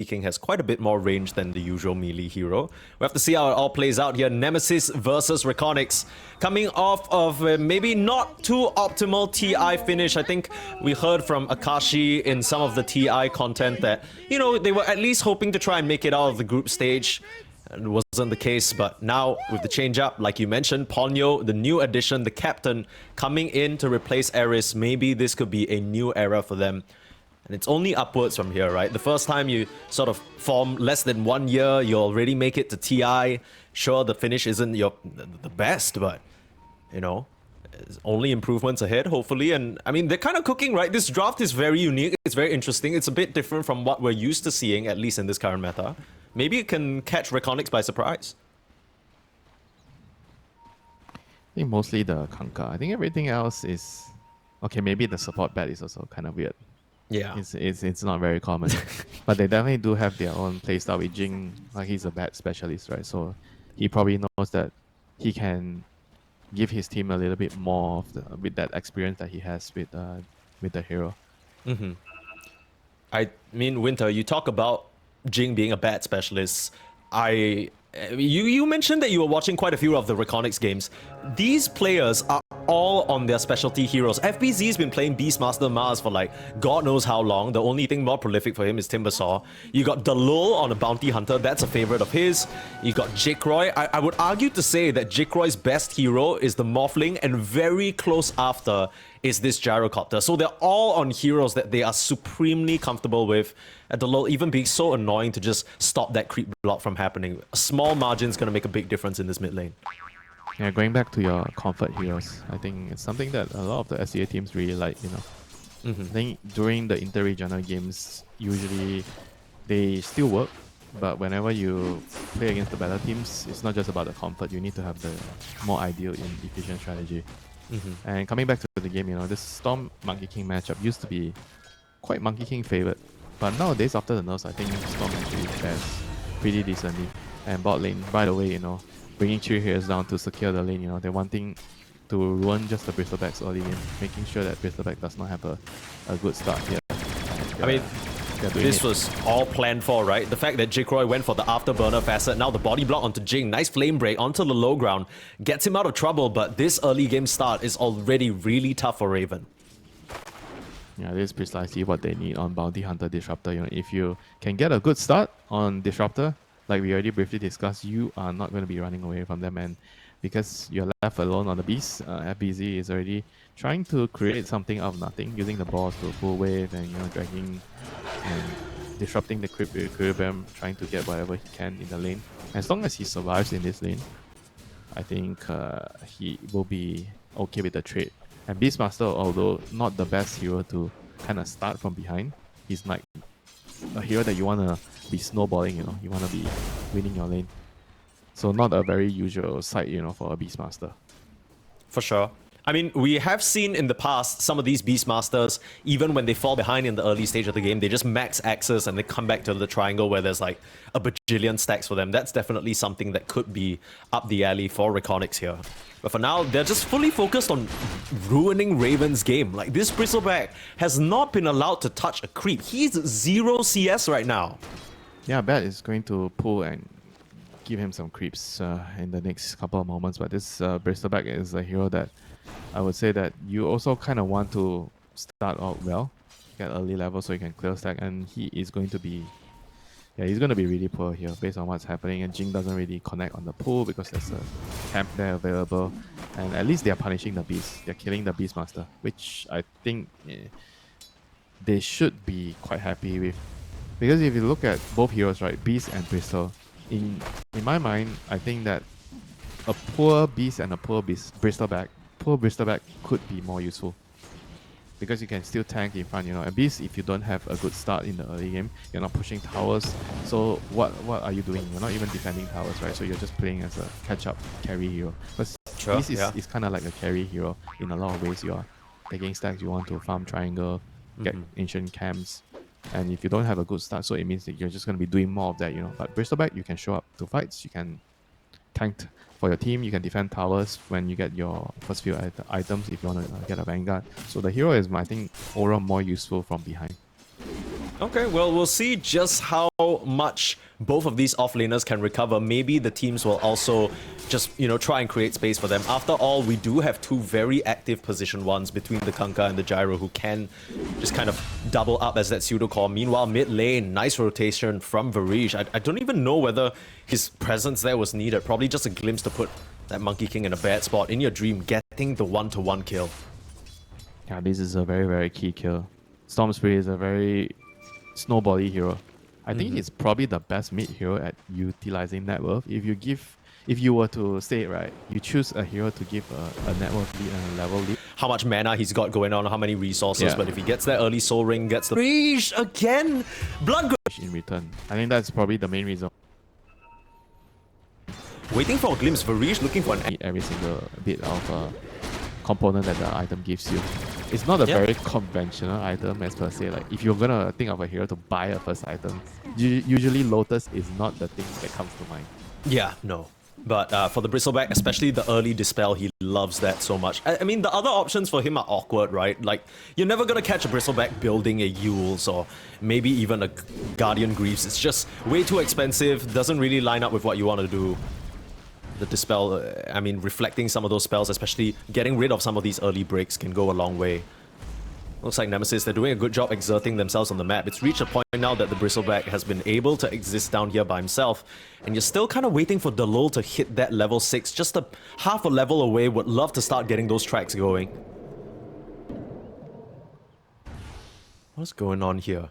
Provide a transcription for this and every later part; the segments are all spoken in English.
speaking, has quite a bit more range than the usual melee hero. We have to see how it all plays out here. Nemesis versus REKONIX. Coming off of maybe not too optimal TI finish. I think we heard from Akashi in some of the TI content that, you know, they were at least hoping to try and make it out of the group stage. It wasn't the case, but now with the change up, like you mentioned, Ponyo, the new addition, the captain, coming in to replace Eris, maybe this could be a new era for them. And it's only upwards from here, right? The first time you sort of form less than 1 year, you already make it to TI. Sure, the finish isn't the best, but, you know, only improvements ahead, hopefully. And, I mean, they're kind of cooking, right? This draft is very unique. It's very interesting. It's a bit different from what we're used to seeing, at least in this current meta. Maybe it can catch REKONIX by surprise. I think mostly the Kanka. I think everything else is... Okay, maybe the support bat is also kind of weird. Yeah. It's not very common. But they definitely do have their own playstyle with Jing. Like, he's a bat specialist, right? So he probably knows that he can give his team a little bit more of with that experience that he has with the hero. Mm-hmm. I mean, Winter, you talk about Jing being a bat specialist. You mentioned that you were watching quite a few of the REKONIX games. These players are all on their specialty heroes. FBZ's been playing Beastmaster Mars for like God knows how long. The only thing more prolific for him is Timbersaw. You got Dalul on a Bounty Hunter. That's a favorite of his. You got Jikroy. I would argue to say that Jikroy's best hero is the Morphling, and very close after is this Gyrocopter. So they're all on heroes that they are supremely comfortable with. And Dalul even being so annoying to just stop that creep block from happening. A small margin is going to make a big difference in this mid lane. Yeah, going back to your comfort heroes, I think it's something that a lot of the SEA teams really like, you know. I think during the inter-regional games, usually they still work, but whenever you play against the better teams, it's not just about the comfort. You need to have the more ideal and efficient strategy. And coming back to the game, you know, this Storm Monkey King matchup used to be quite Monkey King favored, but nowadays after the nerfs, I think Storm actually fares pretty decently. And bot lane, by the way, you know, bringing 3 heroes down to secure the lane, you know, they're wanting to ruin just the Bristlebacks early game, making sure that Bristleback does not have a good start here. I mean, this was all planned for, right? The fact that Jikroy went for the afterburner facet, now the body block onto Jing, nice flame break onto the low ground, gets him out of trouble, but this early game start is already really tough for Raven. Yeah, this is precisely what they need on Bounty Hunter Disruptor. You know, if you can get a good start on Disruptor, like we already briefly discussed, you are not going to be running away from them, and because you're left alone on the beast, FBZ is already trying to create something out of nothing, using the balls to full wave and, you know, dragging and disrupting the creep equilibrium, trying to get whatever he can in the lane. As long as he survives in this lane, I think he will be okay with the trade. And Beastmaster, although not the best hero to kind of start from behind, he's like a hero that you want to be snowballing, you know, you want to be winning your lane. So not a very usual sight, you know, for a Beastmaster. For sure. I mean, we have seen in the past some of these Beastmasters, even when they fall behind in the early stage of the game, they just max axes and they come back to the triangle where there's like a bajillion stacks for them. That's definitely something that could be up the alley for REKONIX here. But for now, they're just fully focused on ruining Raven's game. Like, this Bristleback has not been allowed to touch a creep. He's 0 CS right now. Yeah, Bat is going to pull and give him some creeps in the next couple of moments. But this Bristleback is a hero that I would say that you also kind of want to start out well, get early level so you can clear stack, and he is going to be, yeah, he's going to be really poor here based on what's happening. And Jing doesn't really connect on the pool because there's a camp there available, and at least they're punishing the beast. They're killing the Beastmaster, which I think they should be quite happy with, because if you look at both heroes, right, Beast and Bristol, in my mind, I think that a poor Beast and a poor Bristleback could be more useful, because you can still tank in front, you know. And Beast, if you don't have a good start in the early game, you're not pushing towers. So what are you doing? You're not even defending towers, right? So you're just playing as a catch-up carry hero. But Beast is kind of like a carry hero in a lot of ways. You are taking stacks, you want to farm triangle, get ancient camps. And if you don't have a good start, so it means that you're just going to be doing more of that, you know. But Bristleback, you can show up to fights, you can tank for your team, you can defend towers when you get your first few items if you want to get a Vanguard. So the hero is, I think, overall more useful from behind. Okay, well, we'll see just how much both of these offlaners can recover. Maybe the teams will also just, try and create space for them. After all, we do have two very active position ones between the Kunkka and the Gyro who can just kind of double up as that pseudo core. Meanwhile, mid lane, nice rotation from Varish. I don't even know whether his presence there was needed. Probably just a glimpse to put that Monkey King in a bad spot. In your dream, getting the one-to-one kill. Yeah, this is a very, very key kill. Storm Spirit is a very snowbally hero. I think he's probably the best mid hero at utilizing net worth. If you were to say it right, you choose a hero to give a net worth lead and a level lead. How much mana he's got going on, how many resources, Yeah. but if he gets that early soul ring, gets the Reach again, blood In return, I think that's probably the main reason. waiting for a glimpse. Varish looking for an Every single bit of component that the item gives you. It's not a very conventional item as per se. Like if you're gonna think of a hero to buy a first item, usually Lotus is not the thing that comes to mind. Yeah, no. But for the Bristleback, especially the early Dispel, he loves that so much. I mean, the other options for him are awkward, right? Like, you're never gonna catch a Bristleback building a Yules or maybe even a Guardian Greaves. It's just way too expensive, doesn't really line up with what you want to do. The Dispel, I mean, reflecting some of those spells, especially getting rid of some of these early breaks can go a long way. Looks like Nemesis, they're doing a good job exerting themselves on the map. It's reached a point now that the Bristleback has been able to exist down here by himself, and you're still kind of waiting for Delul to hit that level 6, just a half a level away. Would love to start getting those tracks going. What's going on here?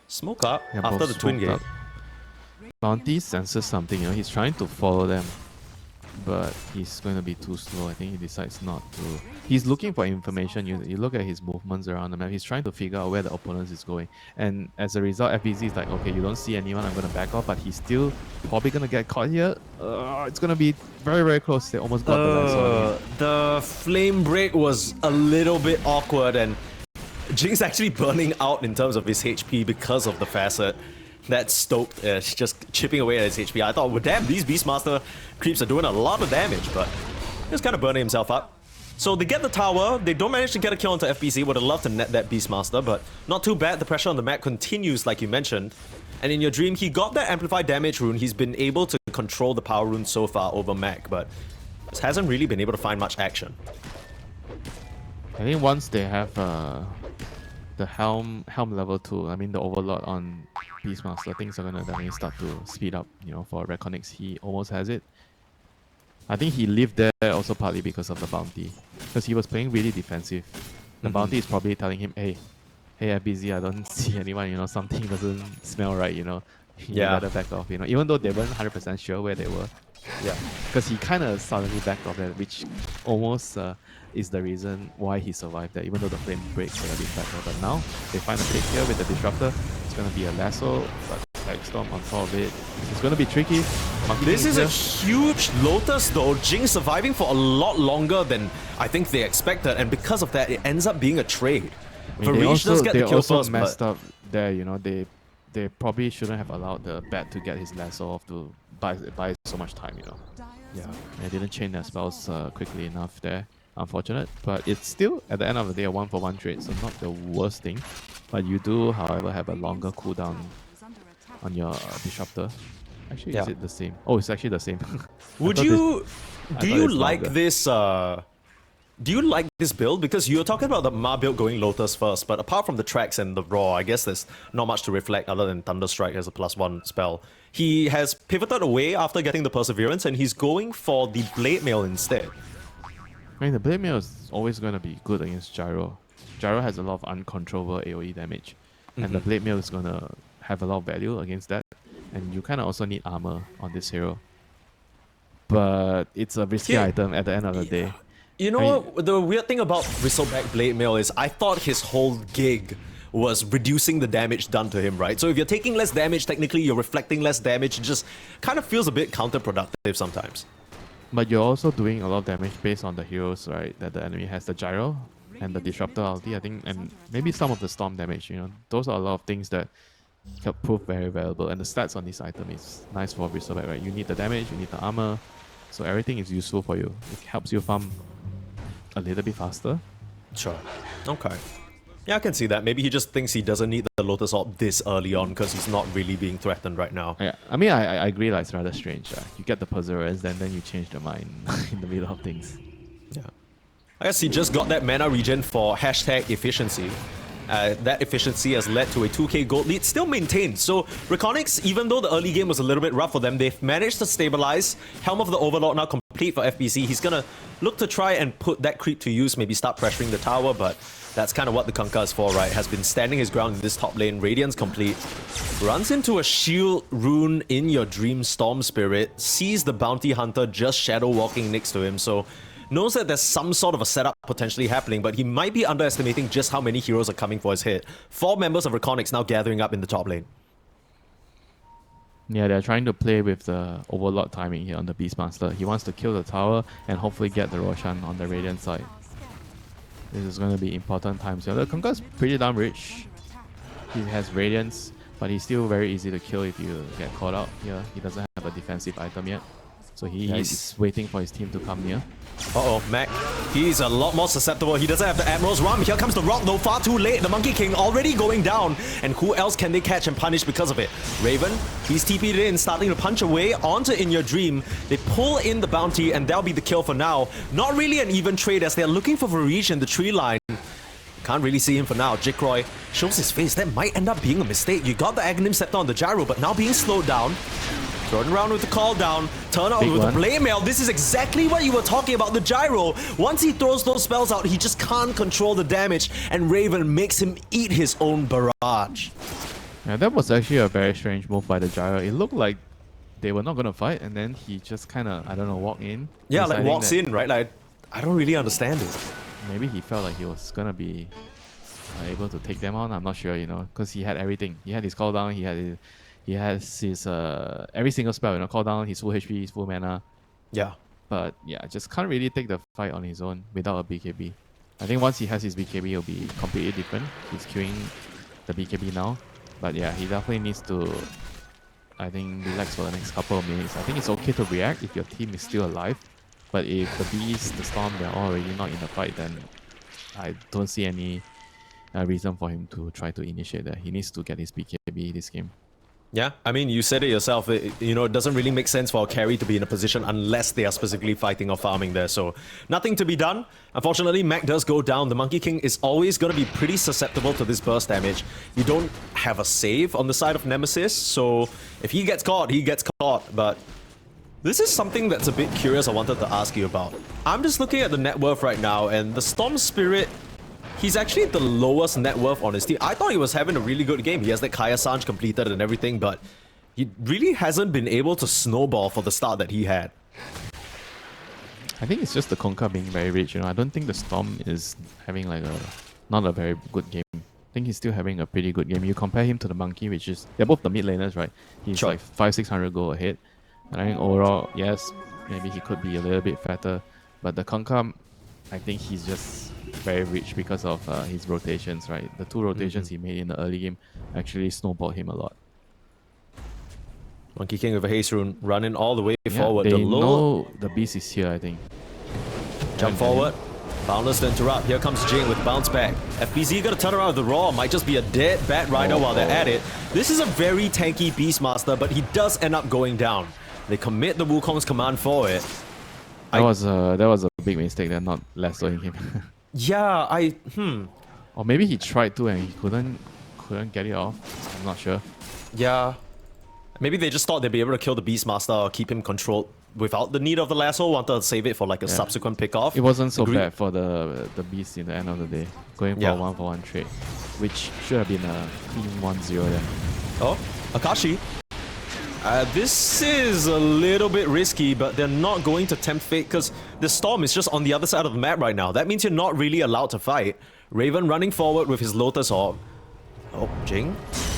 Smoke up Yeah, after both the twin smoked gate. up. Bounty senses something, he's trying to follow them, but he's going to be too slow. I think he decides not to. He's looking for information. You look at his movements around the map. He's trying to figure out where the opponent is going. And as a result, FBZ is like, okay, you don't see anyone, I'm going to back off, but he's still probably going to get caught here. It's going to be very, very close. They almost got the last one. The flame break was a little bit awkward, and Jinx actually burning out in terms of his HP because of the facet. That stoked, just chipping away at his HP. I thought, well, damn, these Beastmaster creeps are doing a lot of damage, but he's kind of burning himself up. So they get the tower, they don't manage to get a kill onto FBZ. Would have loved to net that Beastmaster, but not too bad. The pressure on the map continues, like you mentioned. And in your dream, he got that amplified damage rune. He's been able to control the power rune so far over Mac, but just hasn't really been able to find much action. I think once they have the helm level 2, I mean the overlord on Beastmaster, things are gonna definitely start to speed up. For REKONIX, he almost has it. I think he lived there also partly because of the bounty, because he was playing really defensive. The bounty is probably telling him, hey FBZ, I don't see anyone, something doesn't smell right, you better back off, even though they weren't 100% sure where they were. Yeah. Because he kind of suddenly backed off there, which almost is the reason why he survived there, even though the flame breaks would have been better. But now, they find a pick here with the Disruptor. It's going to be a lasso, but Storm on top of it. It's going to be tricky. This is a huge Lotus though. Jinx surviving for a lot longer than I think they expected, and because of that, it ends up being a trade. Varish does get the kill first, messed but up there, they probably shouldn't have allowed the bat to get his lasso off to buy so much time, yeah. They didn't chain their spells quickly enough there. Unfortunate, but it's still at the end of the day a 1-for-1 trade, so not the worst thing. But you do, however, have a longer cooldown on your Disruptor. Actually, is it the same? Oh, it's actually the same. Do you like this? Do you like this build? Because you're talking about the Ma build going Lotus first, but apart from the tracks and the Raw, I guess there's not much to reflect other than Thunderstrike as a +1 spell. He has pivoted away after getting the Perseverance, and he's going for the Blade Mail instead. I mean, the Blade Mail is always going to be good against Gyro. Gyro has a lot of uncontrollable AoE damage, and the Blade Mail is going to have a lot of value against that. And you kind of also need armor on this hero. But it's a risky item at the end of the day. You know what? The weird thing about Bristleback Blade Mail is I thought his whole gig was reducing the damage done to him, right? So if you're taking less damage, technically you're reflecting less damage. It just kind of feels a bit counterproductive sometimes. But you're also doing a lot of damage based on the heroes, right? That the enemy has the Gyro and the Disruptor ulti, I think, and maybe some of the Storm damage, Those are a lot of things that can prove very valuable. And the stats on this item is nice for Bristleback, right? You need the damage, you need the armor, so everything is useful for you. It helps you farm a little bit faster. Sure. Okay. Yeah, I can see that. Maybe he just thinks he doesn't need the Lotus Orb this early on because he's not really being threatened right now. Yeah, I mean, I agree. Like, it's rather strange. You get the Perseverance, then you change your mind in the middle of things. Yeah. I guess he just got that mana regen for hashtag efficiency. That efficiency has led to a 2k gold lead, still maintained. So REKONIX, even though the early game was a little bit rough for them, they've managed to stabilize. Helm of the Overlord now complete for FBC. He's gonna look to try and put that creep to use, maybe start pressuring the tower, but that's kind of what the Kunkka is for, right? Has been standing his ground in this top lane. Radiance complete. Runs into a shield rune in your Dream Storm Spirit. Sees the Bounty Hunter just shadow walking next to him, so knows that there's some sort of a setup potentially happening, but he might be underestimating just how many heroes are coming for his hit. 4 members of REKONIX now gathering up in the top lane. Yeah, they're trying to play with the Overlord timing here on the Beastmaster. He wants to kill the tower and hopefully get the Roshan on the Radiant side. This is going to be important times here. The Kunkka's pretty damn rich. He has Radiance, but he's still very easy to kill if you get caught out here. He doesn't have a defensive item yet. So he's waiting for his team to come near. Uh-oh, Mac. He's a lot more susceptible. He doesn't have the Admiral's Rum. Here comes the Rock, though, far too late. The Monkey King already going down. And who else can they catch and punish because of it? Raven, he's TP'd in, starting to punch away onto In Your Dream. They pull in the bounty, and that'll be the kill for now. Not really an even trade as they're looking for Varij in the tree line. Can't really see him for now. Jikroy shows his face. That might end up being a mistake. You got the Aghanim Scepter on the Gyro, but now being slowed down. Thrown around with the call down, turn out with the Blade Mail. This is exactly what you were talking about, the Gyro. Once he throws those spells out, he just can't control the damage, and Raven makes him eat his own barrage. Yeah, that was actually a very strange move by the Gyro. It looked like they were not going to fight, and then he just kind of, I don't know, walked in. Yeah, like walks in, right? Like, I don't really understand it. Maybe he felt like he was going to be able to take them on. I'm not sure, you know, because he had everything. He had his cooldown, he has his every single spell, you know, cooldown, his full HP, his full mana. Yeah. But yeah, just can't really take the fight on his own without a BKB. I think once he has his BKB, it'll be completely different. He's queuing the BKB now. But yeah, he definitely needs to, I think, relax for the next couple of minutes. I think it's okay to react if your team is still alive. But if the Beast, the Storm, they're already not in the fight, then I don't see any reason for him to try to initiate that. He needs to get his BKB this game. Yeah, I mean, you said it yourself. It doesn't really make sense for a carry to be in a position unless they are specifically fighting or farming there. So, nothing to be done. Unfortunately, Mac does go down. The Monkey King is always going to be pretty susceptible to this burst damage. You don't have a save on the side of Nemesis, so if he gets caught, he gets caught. But this is something that's a bit curious I wanted to ask you about. I'm just looking at the net worth right now, and the Storm Spirit, he's actually the lowest net worth on his team. I thought he was having a really good game. He has that Kaya Sanj completed and everything, but he really hasn't been able to snowball for the start that he had. I think it's just the Kunkka being very rich, you know. I don't think the Storm is having like not a very good game. I think he's still having a pretty good game. You compare him to the Monkey, which is, they're both the mid laners, right? He's like 500-600 gold ahead. And I think overall, yes, maybe he could be a little bit fatter. But the Kunkka, I think he's just very rich because of his rotations, right? The 2 rotations he made in the early game actually snowballed him a lot. Monkey King with a haste rune running all the way forward. They know the Beast is here, I think. Jump forward. Boundless to interrupt. Here comes Jing with bounce back. FBZ gonna turn around with the Raw. Might just be a dead Bat Rider while they're at it. This is a very tanky Beastmaster, but he does end up going down. They commit the Wukong's command for it. That was a big mistake. They're not lassoing him. Yeah, Or maybe he tried to and he couldn't get it off. I'm not sure. Yeah. Maybe they just thought they'd be able to kill the Beastmaster or keep him controlled without the need of the lasso. Wanted to save it for like a subsequent pick-off. It wasn't so bad for the Beast in the end of the day. Going for a 1-for-1 trade. Which should have been a clean 1-0 then. Oh, Akashi. This is a little bit risky, but they're not going to tempt fate because the Storm is just on the other side of the map right now. That means you're not really allowed to fight. Raven running forward with his Lotus Orb. Oh, Jing.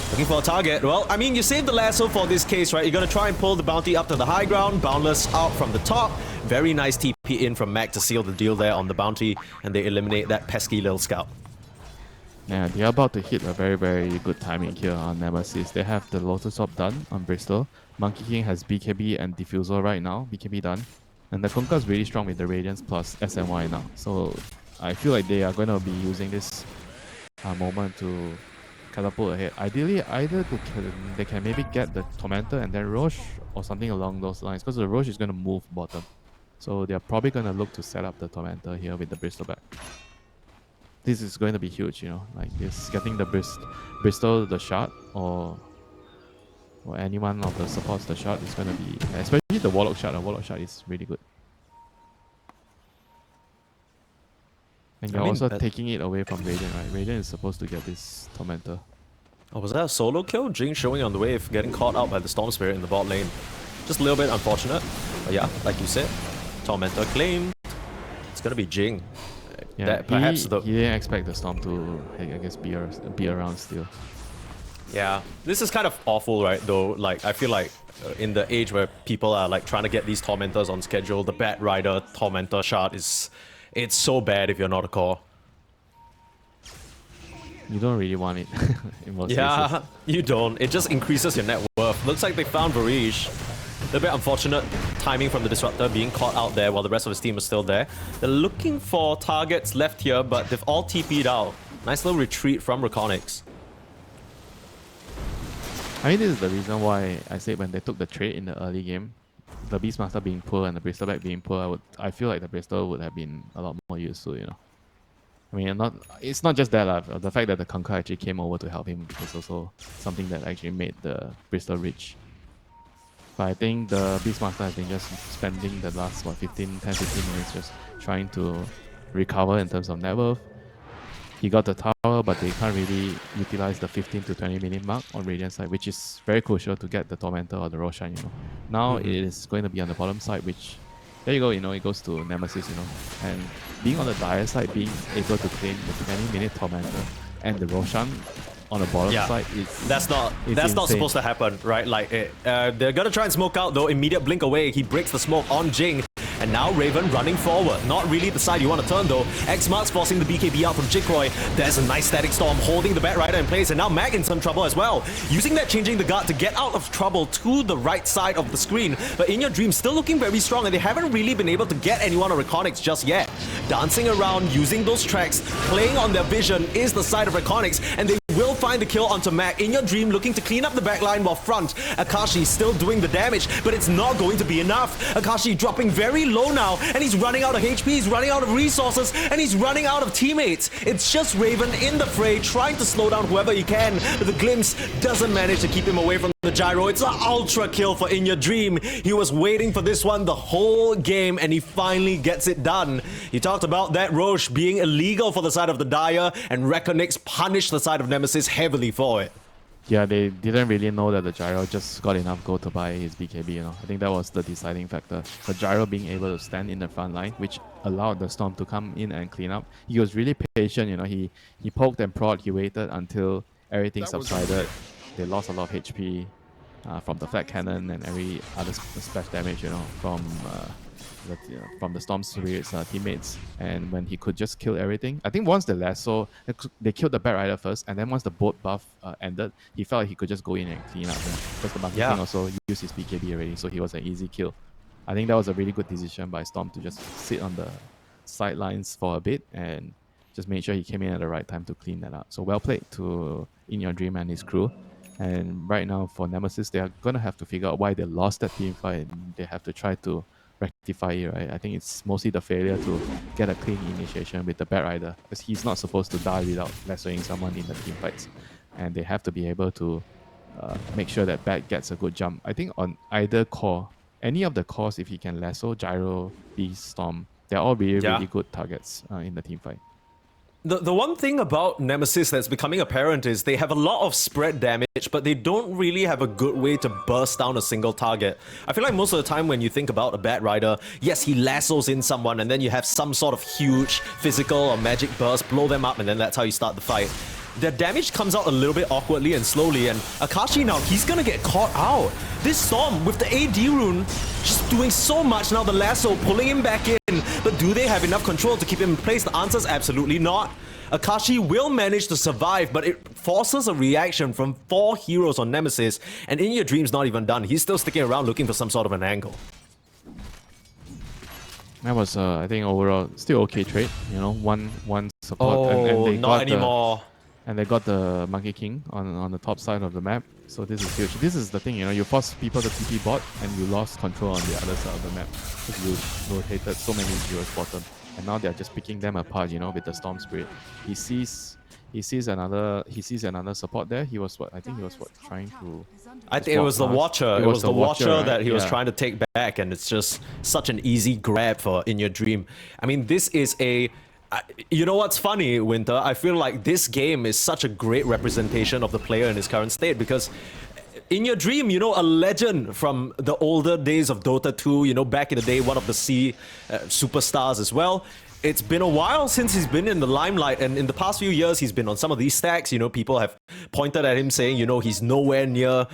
Looking for a target. Well, I mean, you saved the lasso for this case, right? You're going to try and pull the bounty up to the high ground. Boundless out from the top. Very nice TP in from Mac to seal the deal there on the bounty. And they eliminate that pesky little scout. Yeah, they're about to hit a very, very good timing here on Nemesis. They have the Lotus Orb done on Bristol. Monkey King has BKB and Diffusal right now. BKB done. And the Kunkka is really strong with the Radiance plus SNY now. So I feel like they are going to be using this moment to catapult ahead. Ideally, either they can maybe get the Tormentor and then Roche or something along those lines, because the Roche is going to move bottom. So they're probably going to look to set up the Tormentor here with the Bristleback. This is going to be huge, you know, like this, getting the Bristol the shot, or anyone of the supports the shot is going to be, especially the Warlock shot. The Warlock shot is really good. And you're also taking it away from Radiant, right? Radiant is supposed to get this Tormentor. Oh, was that a solo kill? Jing showing on the wave, getting caught out by the Storm Spirit in the bot lane. Just a little bit unfortunate. But yeah, like you said, Tormentor claimed. It's gonna be Jing. Yeah, that perhaps he didn't expect the Storm to, I guess, be around still. Yeah, this is kind of awful, right? Though, like, I feel like in the age where people are like trying to get these Tormentors on schedule, the Bat Rider Tormentor shard it's so bad if you're not a core. You don't really want it in most cases. You don't. It just increases your net worth. Looks like they found Varish. A little bit unfortunate timing from the Disruptor being caught out there while the rest of his team is still there. They're looking for targets left here, but they've all TP'd out. Nice little retreat from Reconics. I mean, this is the reason why I said when they took the trade in the early game, the Beastmaster being poor and the Bristleback being poor, I feel like the Bristol would have been a lot more useful, you know. I mean, it's not just that. The fact that the Conquer actually came over to help him is also something that actually made the Bristol rich. But I think the Beastmaster has been just spending the last, 10-15 minutes just trying to recover in terms of net worth. He got the tower, but they can't really utilize the 15 to 20 minute mark on Radiant side, which is very crucial to get the Tormentor or the Roshan, you know. Now it is going to be on the bottom side, which, there you go, you know, it goes to Nemesis, you know. And being on the dire side, being able to claim the 20 minute Tormentor and the Roshan on the bottom side is... That's not supposed to happen, right? Like, they're gonna try and smoke out though, immediate blink away, he breaks the smoke on Jing. And now Raven running forward. Not really the side you want to turn though. X-Mark's forcing the BKB out from Jikroy. There's a nice static storm holding the Bat Rider in place, and now Mag in some trouble as well. Using that changing the guard to get out of trouble to the right side of the screen. But In Your Dream still looking very strong, and they haven't really been able to get anyone on REKONIX just yet. Dancing around, using those tracks, playing on their vision is the side of REKONIX, and they will find the kill onto Mag. In Your Dream looking to clean up the backline while front. Akashi still doing the damage, but it's not going to be enough. Akashi dropping very low now, and he's running out of HP, he's running out of resources, and he's running out of teammates. It's just Raven in the fray, trying to slow down whoever he can, but the glimpse doesn't manage to keep him away from the gyro. It's an ultra kill for In Your Dream. He was waiting for this one the whole game, and he finally gets it done. He talked about that Roche being illegal for the side of the Dire, and REKONIX punished the side of Nemesis heavily for it. Yeah, they didn't really know that the Gyro just got enough gold to buy his BKB, you know. I think that was the deciding factor. The Gyro being able to stand in the front line, which allowed the Storm to come in and clean up. He was really patient, you know. He poked and prod, he waited until everything subsided. They lost a lot of HP from the Flat Cannon and every other splash damage, you know, from the Storm Spirit's teammates. And when he could just kill everything, I think once the lasso, they killed the Bat Rider first, and then once the boat buff ended, he felt like he could just go in and clean up. Because the Bucket King also used his BKB already, so he was an easy kill. I think that was a really good decision by Storm to just sit on the sidelines for a bit and just make sure he came in at the right time to clean that up. So well played to In Your Dream and his crew. And right now for Nemesis, they are going to have to figure out why they lost that team fight. They have to try to rectify it, right? I think it's mostly the failure to get a clean initiation with the Bat Rider, because he's not supposed to die without lassoing someone in the team fights. And they have to be able to make sure that Bat gets a good jump. I think on either core, any of the cores, if he can lasso, Gyro, Beast, Storm, they're all really good targets in the team fight. The one thing about Nemesis that's becoming apparent is they have a lot of spread damage, but they don't really have a good way to burst down a single target. I feel like most of the time when you think about a Bat Rider, yes, he lassos in someone, and then you have some sort of huge physical or magic burst, blow them up, and then that's how you start the fight. Their damage comes out a little bit awkwardly and slowly, and Akashi now, he's gonna get caught out. This Storm with the AD rune, just doing so much now, the lasso pulling him back in, but do they have enough control to keep him in place? The answer is absolutely not. Akashi will manage to survive, but it forces a reaction from 4 heroes on Nemesis, and In Your Dream's not even done. He's still sticking around looking for some sort of an angle. That was, I think, overall, still okay trade. You know, one support. Oh, and they not anymore. And they got the Monkey King on the top side of the map. So this is huge. This is the thing, you know, you force people to TP bot and you lost control on the other side of the map. Because you rotated so many heroes bottom. And now they're just picking them apart, you know, with the Storm Spirit. He sees another support there. He was trying to... I think it was the Watcher. It was the Watcher, right? That he was trying to take back, and it's just such an easy grab for In Your Dream. I mean, this is a... you know what's funny, Winter? I feel like this game is such a great representation of the player in his current state, because In Your Dream, you know, a legend from the older days of Dota 2, you know, back in the day, one of the superstars as well. It's been a while since he's been in the limelight, and in the past few years, he's been on some of these stacks. You know, people have pointed at him saying, you know, he's nowhere near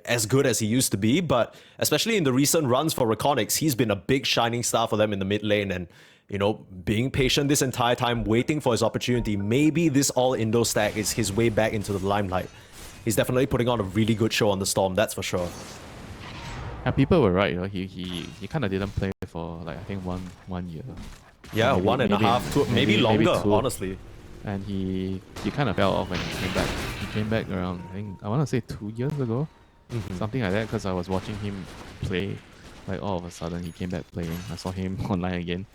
as good as he used to be, but especially in the recent runs for REKONIX, he's been a big shining star for them in the mid lane, and you know, being patient this entire time, waiting for his opportunity. Maybe this all-Indo stack is his way back into the limelight. He's definitely putting on a really good show on the Storm, that's for sure. And people were right, you know, he kind of didn't play for like I think one year. Yeah, maybe, 1.5, 2, maybe longer, maybe honestly. And he kind of fell off when he came back. He came back around, I want to say 2 years ago, something like that, because I was watching him play. Like all of a sudden he came back playing. I saw him online again,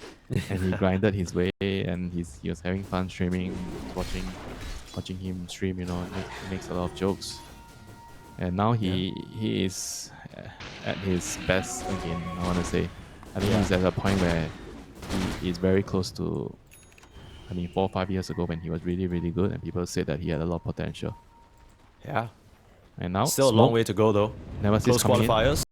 and he grinded his way, and he was having fun streaming, watching him stream. You know, he makes a lot of jokes, and now he is at his best again. I want to say, I think he's at a point where he is very close to. I mean, 4 or 5 years ago when he was really good, and people said that he had a lot of potential. Yeah. And now still a long way to go though. Nemesis close qualifiers.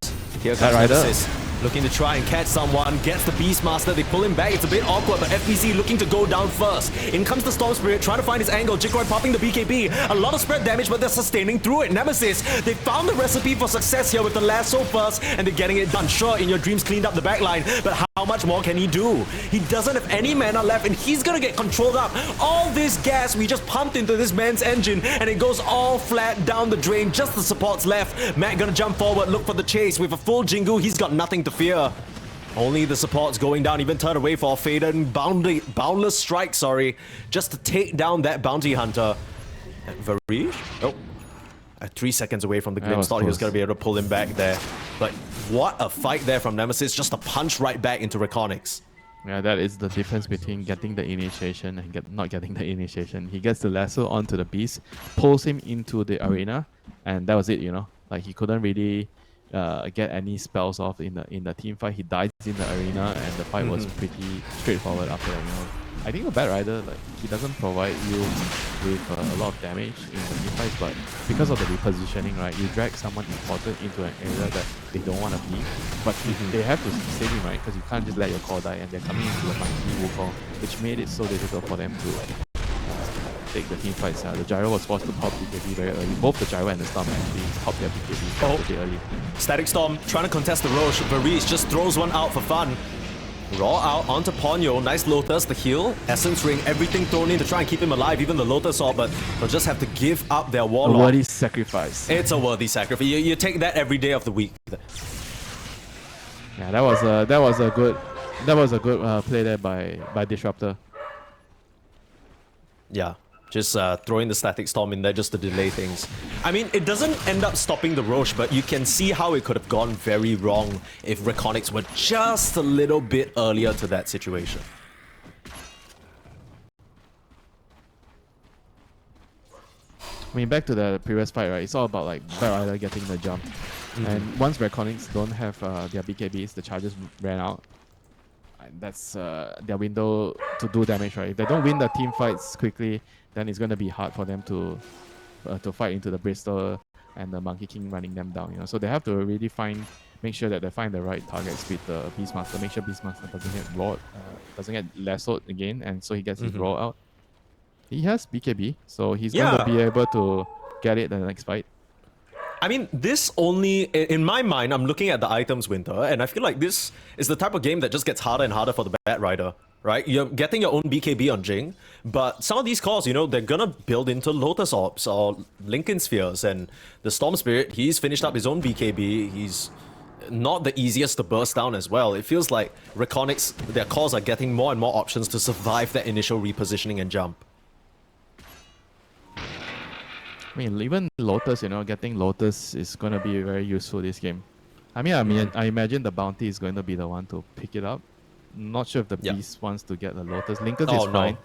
Here comes Nemesis, looking to try and catch someone, gets the Beastmaster, they pull him back, it's a bit awkward, but FBC looking to go down first. In comes the Storm Spirit, trying to find his angle, Jikroy popping the BKB, a lot of spread damage, but they're sustaining through it. Nemesis, they found the recipe for success here with the lasso first, and they're getting it done. Sure, In Your Dreams cleaned up the backline, but how much more can he do? He doesn't have any mana left, and he's gonna get controlled up. All this gas we just pumped into this man's engine, and it goes all flat down the drain, just the supports left. Matt gonna jump forward, look for the chase. With a full Jingu, he's got nothing to fear. Only the supports going down, even turn away for a faded boundless strike, just to take down that bounty hunter. Varish? Oh. 3 seconds away from the glimpse, thought he was going to be able to pull him back there. But what a fight there from Nemesis, just a punch right back into REKONIX. Yeah, that is the difference between getting the initiation and not getting the initiation. He gets the lasso onto the beast, pulls him into the arena, and that was it, you know. Like, he couldn't really get any spells off in the team fight. He dies in the arena, and the fight was pretty straightforward after that, you know. I think a bad rider, like, he doesn't provide you with a lot of damage in the team fights, but because of the repositioning, right, you drag someone important into an area that they don't want to be, but they have to save him, right, because you can't just let your core die, and they're coming into the monkey Wukong, which made it so difficult for them to take the team fights. The Gyro was forced to pop BKB very early. Both the Gyro and the Storm actually popped their BKB pretty early. Static Storm trying to contest the Roche. Varish just throws one out for fun. Raw out onto Ponyo. Nice Lotus, the heal. Essence Ring, everything thrown in to try and keep him alive. Even the Lotus Orb, but they'll just have to give up their Warlock. A worthy sacrifice. It's a worthy sacrifice. You take that every day of the week. Yeah, that was a good play there by Disruptor. Yeah. Just throwing the Static Storm in there just to delay things. I mean, it doesn't end up stopping the Roche, but you can see how it could have gone very wrong if REKONIX were just a little bit earlier to that situation. I mean, back to the previous fight, right? It's all about like Bad Rider getting the jump. And once REKONIX don't have their BKBs, the charges ran out. And that's their window to do damage, right? If they don't win the team fights quickly, then it's going to be hard for them to fight into the Bristol and the Monkey King running them down, you know. So they have to really make sure that they find the right targets with the Beastmaster. Make sure Beastmaster doesn't get lassoed again, and so he gets his roll out. He has BKB, so he's going to be able to get it in the next fight. I mean, this only, in my mind, I'm looking at the items, Winter, and I feel like this is the type of game that just gets harder and harder for the Bad Rider, right? You're getting your own BKB on Jing, but some of these calls, you know, they're gonna build into Lotus Orbs or Lincoln Spheres, and the Storm Spirit, he's finished up his own BKB, he's not the easiest to burst down as well. It feels like REKONIX, their calls are getting more and more options to survive that initial repositioning and jump. I mean, even Lotus, getting Lotus is going to be very useful this game. I imagine the bounty is going to be the one to pick it up. Not sure if the Yep. Beast wants to get the Lotus. Linkers Oh, is fine.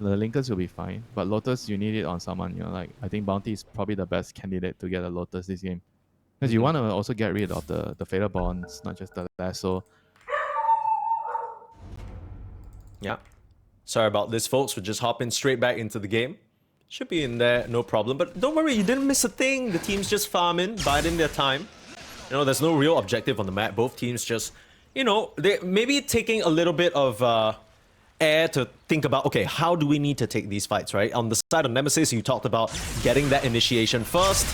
no. The Linkers will be fine. But Lotus, you need it on someone. Like I think bounty is probably the best candidate to get a Lotus this game. Because you want to also get rid of the Fatal Bonds, not just the lasso. Yeah. Sorry about this, folks. We're just hopping straight back into the game. Should be in there, no problem. But don't worry, you didn't miss a thing. The team's just farming, biding their time. There's no real objective on the map. Both teams just, they maybe taking a little bit of air to think about, okay, how do we need to take these fights, right? On the side of Nemesis, you talked about getting that initiation first.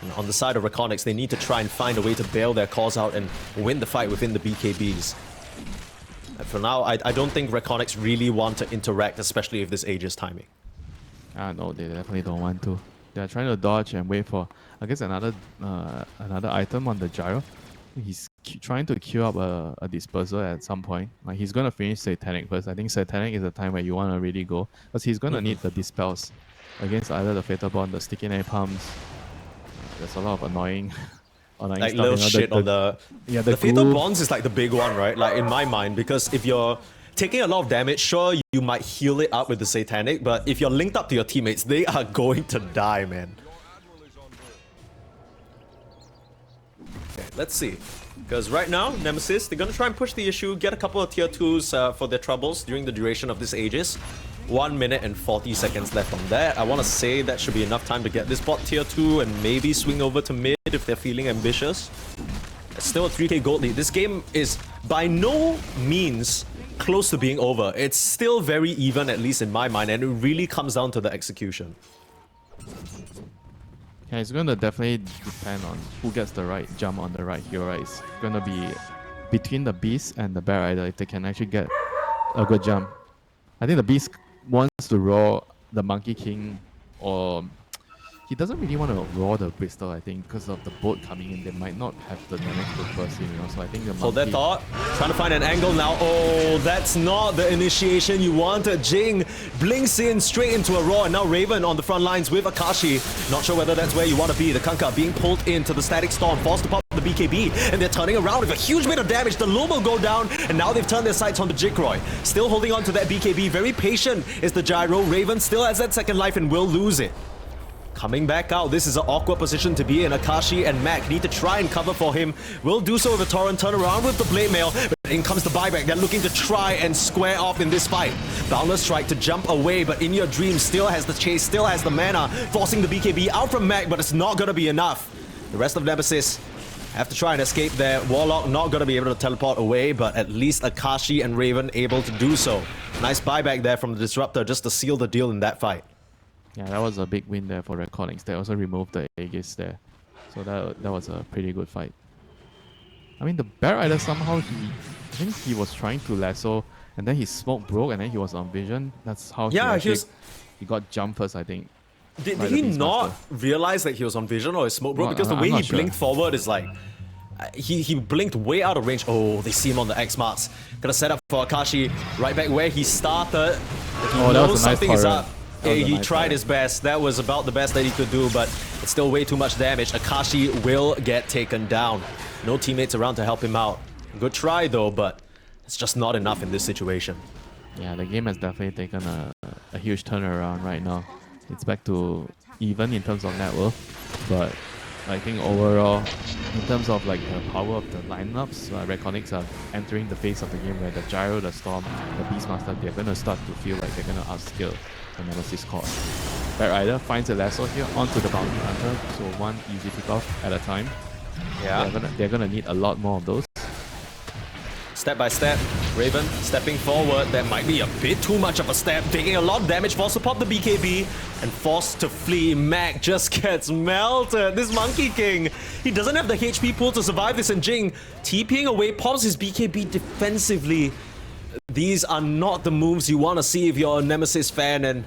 And on the side of REKONIX, they need to try and find a way to bail their cause out and win the fight within the BKBs. And for now, I don't think REKONIX really want to interact, especially if this ages timing. No, they definitely don't want to. They're trying to dodge and wait for, I guess, another item on the gyro. He's trying to queue up a dispersal at some point. Like he's gonna finish Satanic first. I think Satanic is the time where you want to really go, because he's gonna need the dispels against either the Fatal Bond, the sticky pumps. There's a lot of annoying like stuff, little shit on the the Fatal Bonds is like the big one, right? Like in my mind, because if you're taking a lot of damage, sure, you might heal it up with the Satanic, but if you're linked up to your teammates, they are going to die, man. Okay, let's see. Because right now, Nemesis, they're going to try and push the issue, get a couple of tier 2s for their troubles during the duration of this Aegis. 1 minute and 40 seconds left on that. I want to say that should be enough time to get this bot tier 2 and maybe swing over to mid if they're feeling ambitious. It's still a 3k gold lead. This game is by no means close to being over. It's still very even, at least in my mind, and it really comes down to the execution. Yeah, it's going to definitely depend on who gets the right jump on the right hero. Right? It's going to be between the Beast and the Bear Rider if they can actually get a good jump. I think the Beast wants to roll the Monkey King, or he doesn't really want to roll the Bristol, I think, because of the boat coming in. They might not have the damage to burst in, so I think the Hold that thought. Trying to find an angle now. Oh, that's not the initiation you wanted. Jing blinks in straight into a roar, and now Raven on the front lines with Akashi. Not sure whether that's where you want to be. The Kanka being pulled into the Static Storm, forced to pop the BKB, and they're turning around with a huge bit of damage. The low will go down, and now they've turned their sights on the Jikroy. Still holding on to that BKB. Very patient is the Gyro. Raven still has that second life and will lose it. Coming back out, this is an awkward position to be in. Akashi and Mac need to try and cover for him. Will do so with a Torrent, turn around with the Blade Mail, but in comes the buyback. They're looking to try and square off in this fight. Boundless Strike to jump away, but In Your Dream still has the chase, still has the mana, forcing the BKB out from Mac, but it's not gonna be enough. The rest of Nemesis have to try and escape there. Warlock not gonna be able to teleport away, but at least Akashi and Raven able to do so. Nice buyback there from the Disruptor just to seal the deal in that fight. Yeah, that was a big win there for REKONIX. They also removed the Aegis there. So that was a pretty good fight. I mean, the Bear Rider somehow, I think he was trying to lasso, and then his smoke broke, and then he was on vision. That's how he got jump first, I think. Did he not realize that he was on vision or his smoke broke? Because the way he blinked forward is like... He blinked way out of range. Oh, they see him on the X marks. Gonna set up for Akashi right back where he started. He knows something is up. He tried his best. That was about the best that he could do, but it's still way too much damage. Akashi will get taken down. No teammates around to help him out. Good try though, but it's just not enough in this situation. Yeah, the game has definitely taken a huge turnaround right now. It's back to even in terms of net worth, but I think overall, in terms of like the power of the lineups, REKONIX are entering the phase of the game where the Gyro, the Storm, the Beastmaster, they're going to start to feel like they're going to upskill the Nemesis core. Bat Rider finds a lasso here onto the Bounty Hunter, so one easy pickoff at a time. Yeah. They're gonna need a lot more of those. Step by step, Raven stepping forward. That might be a bit too much of a step, taking a lot of damage, forced to pop the BKB, and forced to flee. Mac just gets melted. This Monkey King, he doesn't have the HP pool to survive this, and Jing TPing away, pops his BKB defensively. These are not the moves you want to see if you're a Nemesis fan, and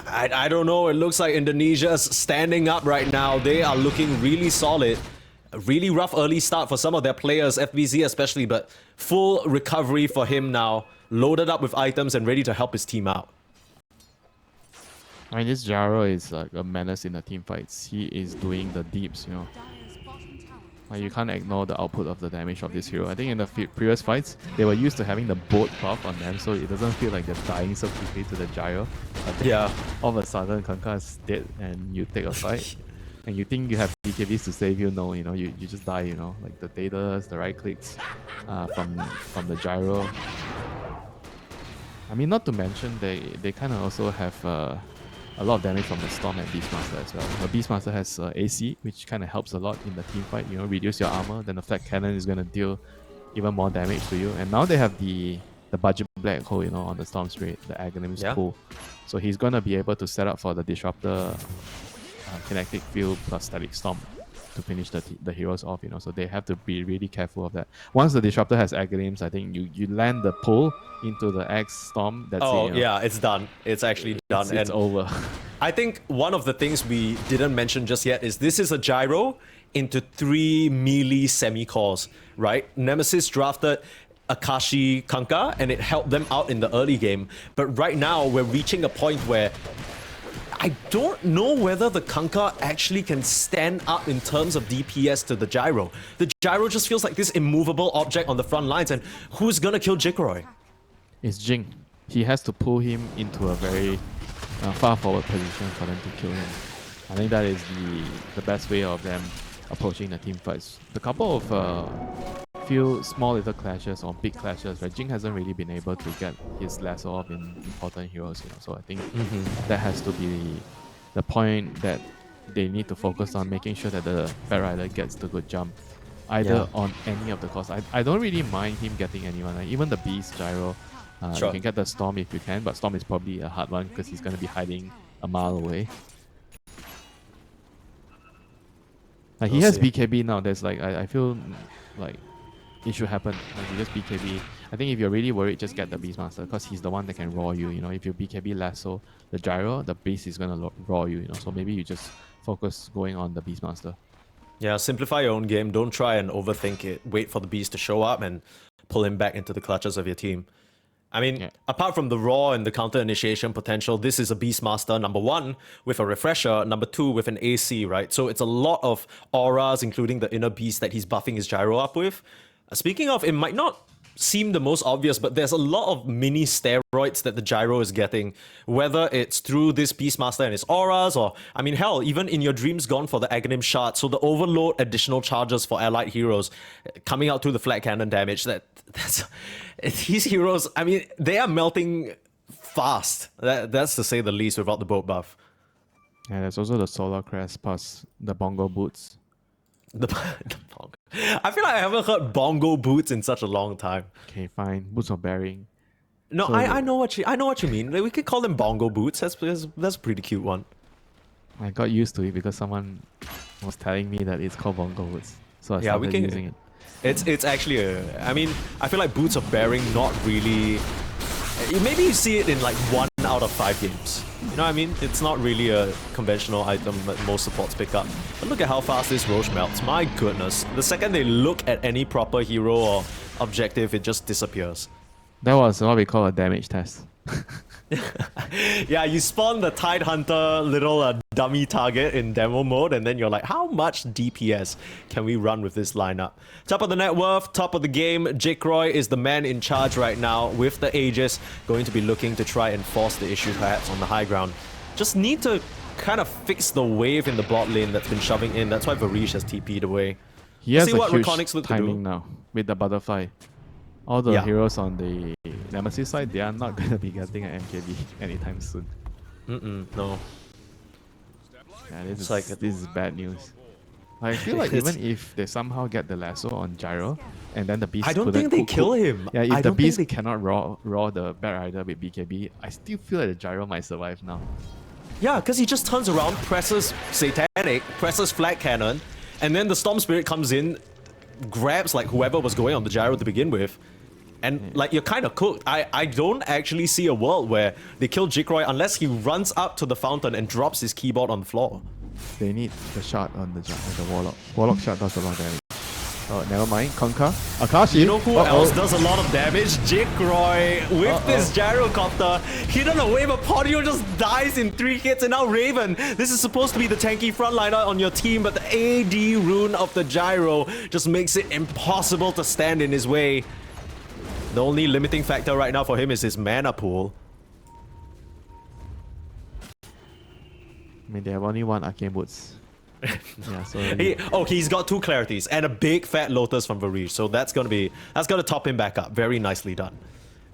I don't know, it looks like Indonesia's standing up right now. They are looking really solid. A really rough early start for some of their players, FBZ especially, but full recovery for him now. Loaded up with items and ready to help his team out. I mean, this Gyro is like a menace in the team fights. He is doing the deeps, you know. Like, you can't ignore the output of the damage of this hero. I think in the previous fights, they were used to having the boat buff on them, so it doesn't feel like they're dying so quickly to the Gyro. But then Yeah. all of a sudden, Kanka is dead and you take a fight. And you think you have BKBs to save you, no, you know, you just die, you know. Like the datas, the right clicks from the Gyro. I mean, not to mention, they kind of also have a lot of damage from the Storm and Beastmaster as well. The Beastmaster has AC, which kind of helps a lot in the team fight. You know, reduce your armor. Then the Flat Cannon is going to deal even more damage to you. And now they have the budget black hole, you know, on the Storm Spirit, the Aghanim's pool. So he's going to be able to set up for the Disruptor, Kinetic Field plus Static Storm to finish the heroes off, you know. So they have to be really careful of that. Once the Disruptor has Aghanims, I think you land the pull into the X Storm. That's it. You know? Yeah, it's done. It's actually done. It's over. I think one of the things we didn't mention just yet is this is a Gyro into 3 melee semi-cores, right? Nemesis drafted Akashi Kanka and it helped them out in the early game. But right now, we're reaching a point where I don't know whether the Kanka actually can stand up in terms of DPS to the Gyro. The Gyro just feels like this immovable object on the front lines, and who's gonna kill Jikroy? It's Jing. He has to pull him into a very far forward position for them to kill him. I think that is the best way of them approaching the team fights. The couple of few small little clashes or big clashes, right? Jing hasn't really been able to get his lasso off in important heroes, you know. So I think that has to be the point that they need to focus on, making sure that the Bat Rider gets the good jump, either on any of the cores. I don't really mind him getting anyone. Like even the Beast Gyro, you can get the Storm if you can, but Storm is probably a hard one because he's going to be hiding a mile away. Like he has BKB now. There's like I feel like it should happen. Like you just BKB. I think if you're really worried, just get the Beastmaster because he's the one that can raw you. You know, if you BKB lasso the Gyro, the Beast is gonna raw you. You know, so maybe you just focus going on the Beastmaster. Yeah, simplify your own game. Don't try and overthink it. Wait for the Beast to show up and pull him back into the clutches of your team. I mean, apart from the raw and the counter initiation potential, this is a Beastmaster, number 1, with a refresher, number 2, with an AC, right? So it's a lot of auras, including the inner beast that he's buffing his Gyro up with. Speaking of, it might not seem the most obvious, but there's a lot of mini steroids that the Gyro is getting, whether it's through this Beastmaster and his auras, or, I mean, hell, even in your Dreams Gone for the Aghanim Shard, so the overload additional charges for allied heroes coming out through the flat cannon damage, that's these heroes, I mean, they are melting fast, that's to say the least, without the boat buff. Yeah, there's also the Solar Crest plus the Bongo Boots. The bongo. I feel like I haven't heard bongo boots in such a long time. Okay, fine. Boots of bearing. No, so, I know what you mean. Like, we could call them bongo boots. That's a pretty cute one. I got used to it because someone was telling me that it's called bongo boots, so I started using it. It's actually I mean, I feel like boots of bearing not really. Maybe you see it in like 1 out of 5 games. You know what I mean? It's not really a conventional item that most supports pick up. But look at how fast this Roche melts. My goodness. The second they look at any proper hero or objective, it just disappears. That was what we call a damage test. Yeah, you spawn the Tidehunter little dummy target in demo mode, and then you're like, how much DPS can we run with this lineup? Top of the net worth, top of the game, Jikroy is the man in charge right now with the Aegis, going to be looking to try and force the issue perhaps on the high ground. Just need to kind of fix the wave in the bot lane that's been shoving in. That's why Varish has TP'd away. He has a huge timing now with the butterfly. All the heroes on the Nemesis side, they are not going to be getting an MKB anytime soon. No. Yeah, this is bad news. I feel like even if they somehow get the lasso on Gyro, and then the Beast I don't think they kill him. Yeah, if the Beast cannot raw the Bat Rider with BKB, I still feel like the Gyro might survive now. Yeah, because he just turns around, presses Satanic, presses Flat Cannon, and then the Storm Spirit comes in, grabs like whoever was going on the Gyro to begin with, and like you're kind of cooked. I don't actually see a world where they kill Jikroy unless he runs up to the fountain and drops his keyboard on the floor. They need the shot on the Warlock. Warlock shot does a lot of damage. Oh, never mind. Conker. Akashi. You know who else does a lot of damage? Jikroy with this gyrocopter. Hidden away, but Ponyo just dies in 3 hits. And now Raven. This is supposed to be the tanky frontliner on your team, but the AD rune of the gyro just makes it impossible to stand in his way. The only limiting factor right now for him is his mana pool. I mean, they have only one arcane boots. Yeah, so he's got 2 clarities and a big fat lotus from Varij, so that's gonna top him back up. Very nicely done.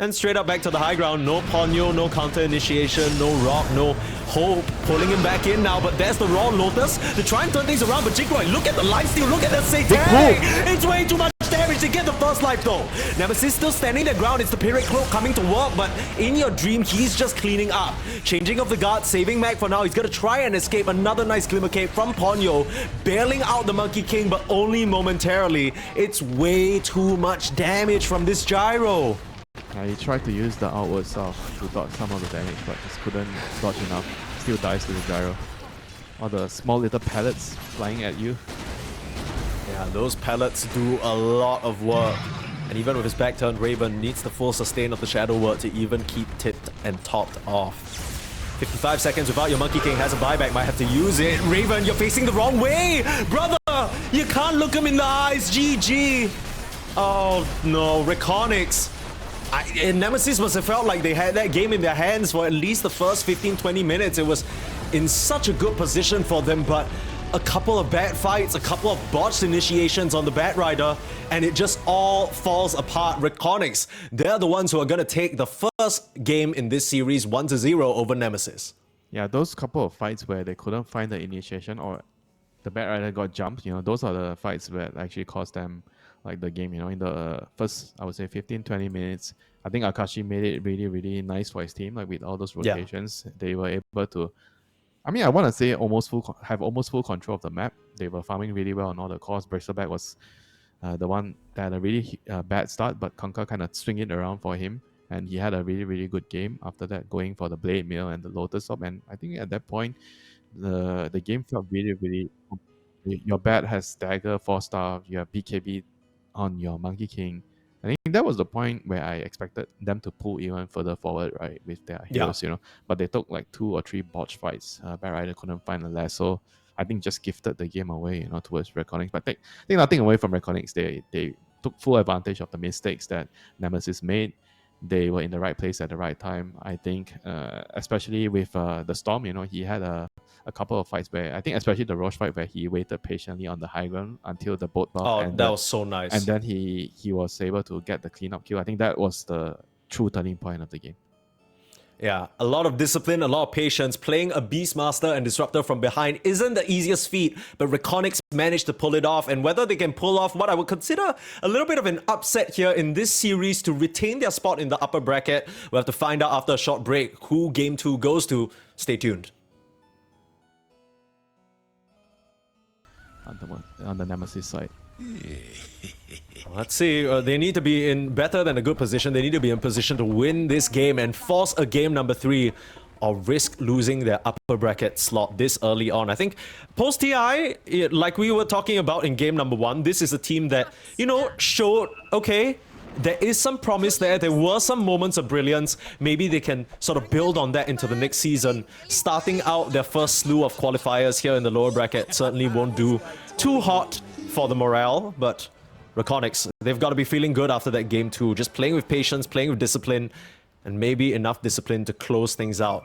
And straight up back to the high ground. No Ponyo, no counter initiation, no rock, no hope. Pulling him back in now, but there's the raw lotus to try and turn things around. But Jikroy, look at the lifesteal, look at that satanic! It's way too much damage to get the first life though. Nemesis still standing their ground. It's the Pyrrhic Cloak coming to work, but in your dream, he's just cleaning up. Changing of the guard, saving Mag for now. He's gonna try and escape. Another nice Glimmer Cape from Ponyo. Bailing out the Monkey King, but only momentarily. It's way too much damage from this gyro. he tried to use the outward south to dodge some of the damage, but just couldn't dodge enough. Still dies to the gyro. All the small little pellets flying at you. Yeah, those pellets do a lot of work. And even with his back turned, Raven needs the full sustain of the Shadow Word to even keep tipped and topped off. 55 seconds without your Monkey King has a buyback, might have to use it. Raven, you're facing the wrong way! Brother, you can't look him in the eyes, GG! Oh no, Reconics. Nemesis must have felt like they had that game in their hands for at least the first 15-20 minutes. It was in such a good position for them, but a couple of bad fights, a couple of botched initiations on the Bat Rider, and it just all falls apart. Reconics, they're the ones who are going to take the first game in this series 1-0 over Nemesis. Yeah, those couple of fights where they couldn't find the initiation or the Bat Rider got jumped, those are the fights where actually cost them like the game, in the first, I would say 15-20 minutes. I think Akashi made it really, really nice for his team, like with all those rotations. Yeah. They were able to, I want to say have almost full control of the map. They were farming really well on all the cores. Bristleback was the one that had a really bad start, but Conker kind of swing it around for him. And he had a really, really good game after that, going for the Blade Mail and the Lotus Orb. And I think at that point, the game felt really, really... Your bat has Dagger, 4-star, you have BKB on your Monkey King. I think that was the point where I expected them to pull even further forward, right, with their heroes, But they took like 2 or 3 botch fights. Bat Rider couldn't find a last, so I think just gifted the game away, towards REKONIX. But I think nothing away from REKONIX. They took full advantage of the mistakes that Nemesis made. They were in the right place at the right time. I think, especially with the Storm, he had a couple of fights where I think, especially the Roche fight, where he waited patiently on the high ground until the boat buff. Oh, that was so nice. And then he was able to get the cleanup kill. I think that was the true turning point of the game. Yeah, a lot of discipline, a lot of patience. Playing a Beastmaster and Disruptor from behind isn't the easiest feat, but REKONIX managed to pull it off. And whether they can pull off what I would consider a little bit of an upset here in this series to retain their spot in the upper bracket, we'll have to find out after a short break who Game 2 goes to. Stay tuned. On the Nemesis side. Let's see, they need to be in better than a good position. They need to be in position to win this game and force a game number 3 or risk losing their upper bracket slot this early on. I think post-TI, like we were talking about in game number 1, this is a team that, showed, okay, there is some promise there. There were some moments of brilliance. Maybe they can sort of build on that into the next season. Starting out their first slew of qualifiers here in the lower bracket certainly won't do too hot for the morale, but REKONIX, they've got to be feeling good after that game 2. Just playing with patience, playing with discipline, and maybe enough discipline to close things out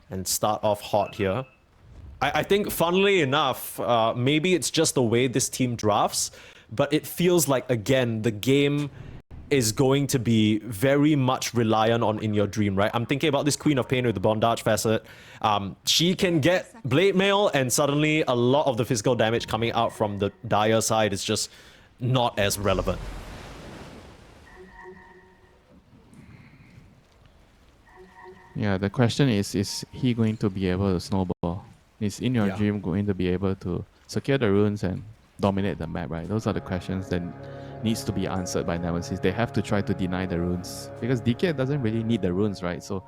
and start off hot here. I think, funnily enough, maybe it's just the way this team drafts, but it feels like, again, the game is going to be very much reliant on In Your Dream, right? I'm thinking about this Queen of Pain with the Bondage Facet. She can get Blade Mail, and suddenly a lot of the physical damage coming out from the Dire side is just not as relevant. Yeah, the question is he going to be able to snowball? Is In Your Dream going to be able to secure the runes and dominate the map, right? Those are the questions that needs to be answered by Nemesis. They have to try to deny the runes because DK doesn't really need the runes, right? So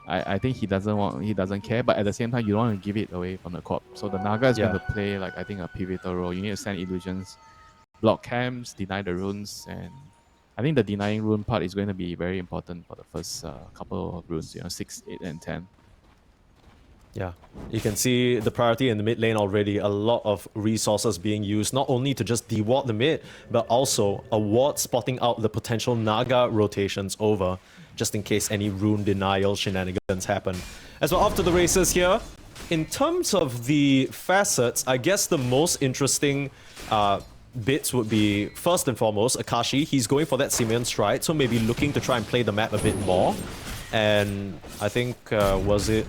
I think he doesn't care, but at the same time you don't want to give it away from the corp. So the Naga is going to play, like, I think, a pivotal role. You need to send illusions block camps, deny the runes, and I think the denying rune part is going to be very important for the first couple of runes, 6, 8, and 10. Yeah, you can see the priority in the mid lane already. A lot of resources being used, not only to just deward the mid, but also a ward spotting out the potential Naga rotations over, just in case any rune denial shenanigans happen. As we're off to the races here, in terms of the facets, I guess the most interesting bits would be, first and foremost, Akashi. He's going for that Simeon stride, so maybe looking to try and play the map a bit more. And I think, was it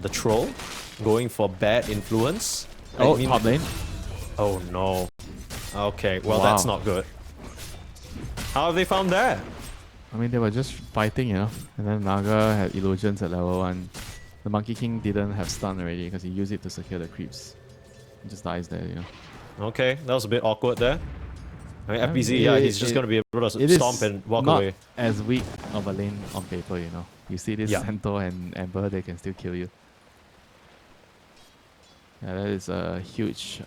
the troll going for bad influence? Oh, top lane. Oh no. Okay, well, Wow. That's not good. How have they found that? I mean, they were just fighting, and then Naga had illusions at level 1. The Monkey King didn't have stun already because he used it to secure the creeps. He just dies there, Okay, that was a bit awkward there. I mean, FBZ, he's just going to be able to stomp and walk away. Not as weak of a lane on paper, You see this Centaur and Ember, they can still kill you. Yeah, that is a huge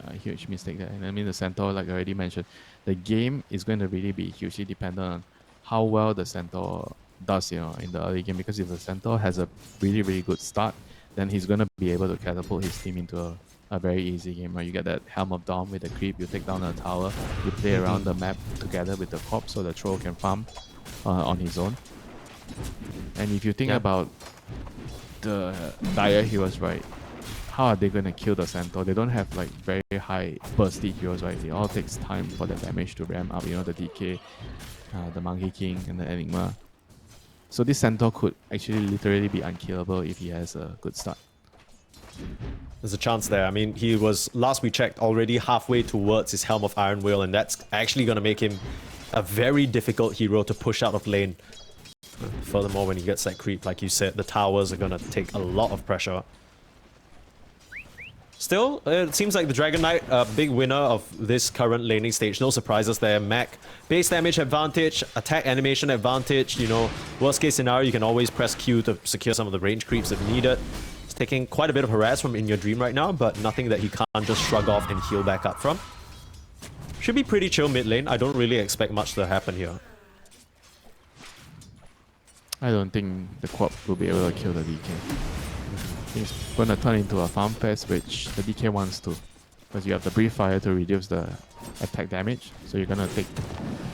mistake there. And I mean, the Centaur, like I already mentioned, the game is going to really be hugely dependent on how well the Centaur does, in the early game. Because if the Centaur has a really, really good start, then he's going to be able to catapult his team into a very easy game, right? You get that Helm of Dawn with the creep, you take down a tower, you play around the map together with the corpse so the troll can farm on his own. And if you think about the dire heroes, right? How are they going to kill the Centaur? They don't have like very high bursty heroes, right? It all takes time for the damage to ramp up, the DK, the Monkey King, and the Enigma. So this Centaur could actually literally be unkillable if he has a good start. There's a chance there. I mean, he was, last we checked, already halfway towards his Helm of Iron Will, and that's actually going to make him a very difficult hero to push out of lane. Furthermore, when he gets that creep, like you said, the towers are going to take a lot of pressure. Still, it seems like the Dragon Knight, a big winner of this current laning stage. No surprises there. Mech, base damage advantage, attack animation advantage. Worst case scenario, you can always press Q to secure some of the range creeps if needed. He's taking quite a bit of harass from In Your Dream right now, but nothing that he can't just shrug off and heal back up from. Should be pretty chill mid lane. I don't really expect much to happen here. I don't think the Quap will be able to kill the DK. It's going to turn into a farm fest, which the DK wants to. Because you have the Breathe Fire to reduce the attack damage. So you're going to take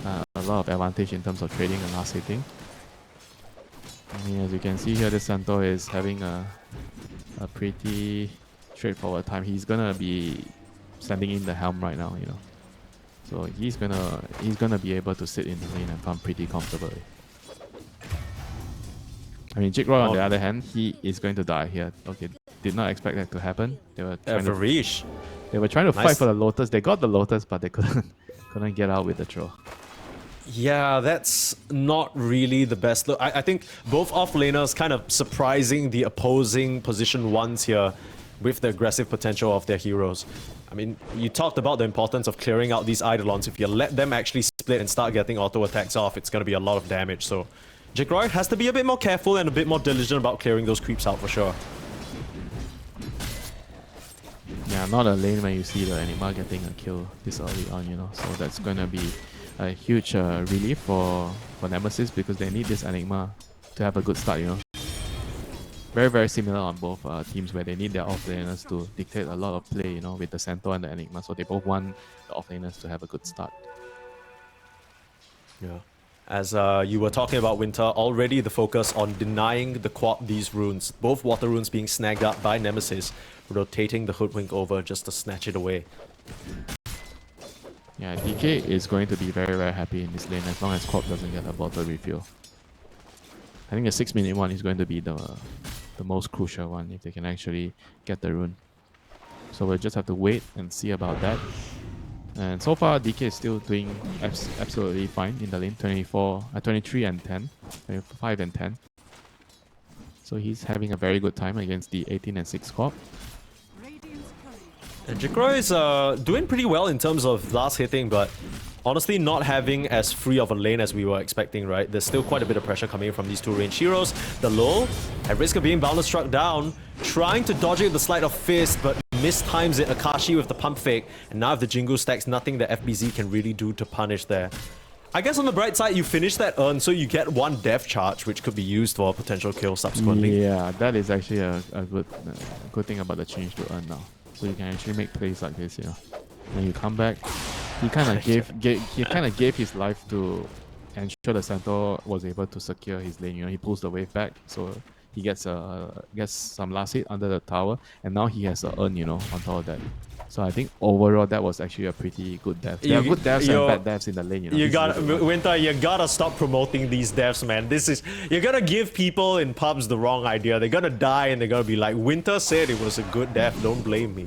a lot of advantage in terms of trading and last hitting. I mean, as you can see here, this Centaur is having a pretty straightforward time. He's going to be standing in the helm right now, So he's gonna be able to sit in the lane and farm pretty comfortably. I mean, Jig Roy, on the other hand, he is going to die here. Okay, did not expect that to happen. They were trying to fight for the Lotus. They got the Lotus, but they couldn't get out with the troll. Yeah, that's not really the best look. I think both off-laners kind of surprising the opposing position ones here with the aggressive potential of their heroes. I mean, you talked about the importance of clearing out these Eidolons. If you let them actually split and start getting auto attacks off, it's going to be a lot of damage. So Jigroid has to be a bit more careful and a bit more diligent about clearing those creeps out for sure. Yeah, not a lane when you see the Enigma getting a kill this early on, So that's going to be a huge relief for Nemesis because they need this Enigma to have a good start, Very, very similar on both teams where they need their offlaners to dictate a lot of play, with the Centaur and the Enigma. So they both want the offlaners to have a good start. Yeah. As you were talking about, Winter, already the focus on denying the quad these runes. Both water runes being snagged up by Nemesis, rotating the Hoodwink over just to snatch it away. Yeah, DK is going to be very, very happy in this lane as long as Corp doesn't get a bottle refill. I think the 6-minute one is going to be the most crucial one if they can actually get the rune. So we'll just have to wait and see about that. And so far, DK is still doing absolutely fine in the lane. 23 and 10, 25 and 10. So he's having a very good time against the 18 and 6 Corp. And Jikro is doing pretty well in terms of last hitting, but honestly not having as free of a lane as we were expecting, right? There's still quite a bit of pressure coming from these two ranged heroes. The Lul, at risk of being bounded, struck down, trying to dodge it with the Sleight of Fist, but mistimes it. Akashi with the pump fake. And now if the Jingu stacks, nothing that FBZ can really do to punish there. I guess on the bright side, you finish that urn, so you get one death charge, which could be used for a potential kill subsequently. Yeah, that is actually a good thing about the change to urn now. So you can actually make plays like this, you know. When you come back, he kind of gave his life to ensure the Centaur was able to secure his lane. You know, he pulls the wave back, so he gets some last hit under the tower, and now he has a urn, you know, on top of that. So I think overall that was actually a pretty good death. There are good deaths and bad deaths in the lane. You know, Winter, you gotta stop promoting these deaths, man. You're gonna give people in pubs the wrong idea. They're gonna die and they're gonna be like, Winter said it was a good death. Don't blame me.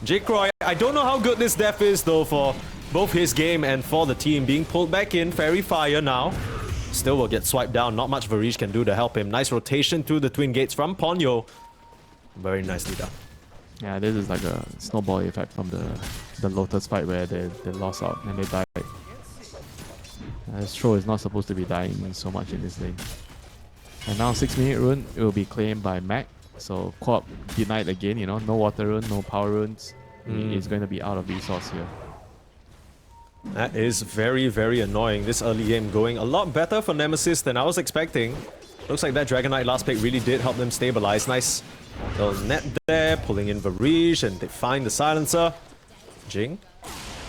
Jake Roy, I don't know how good this death is though for both his game and for the team. Being pulled back in, Fairy Fire now. Still will get swiped down. Not much Varish can do to help him. Nice rotation through the twin gates from Ponyo. Very nicely done. Yeah, this is like a snowball effect from the Lotus fight where they lost out and they died. Stro is not supposed to be dying so much in this lane. And now 6-minute rune, it will be claimed by Mac. So Co-op denied again, you know, no water rune, no power runes. He's going to be out of resource here. That is very, very annoying. This early game going a lot better for Nemesis than I was expecting. Looks like that Dragon Knight last pick really did help them stabilize. Nice little net there, pulling in Varish, and they find the silencer. Jing.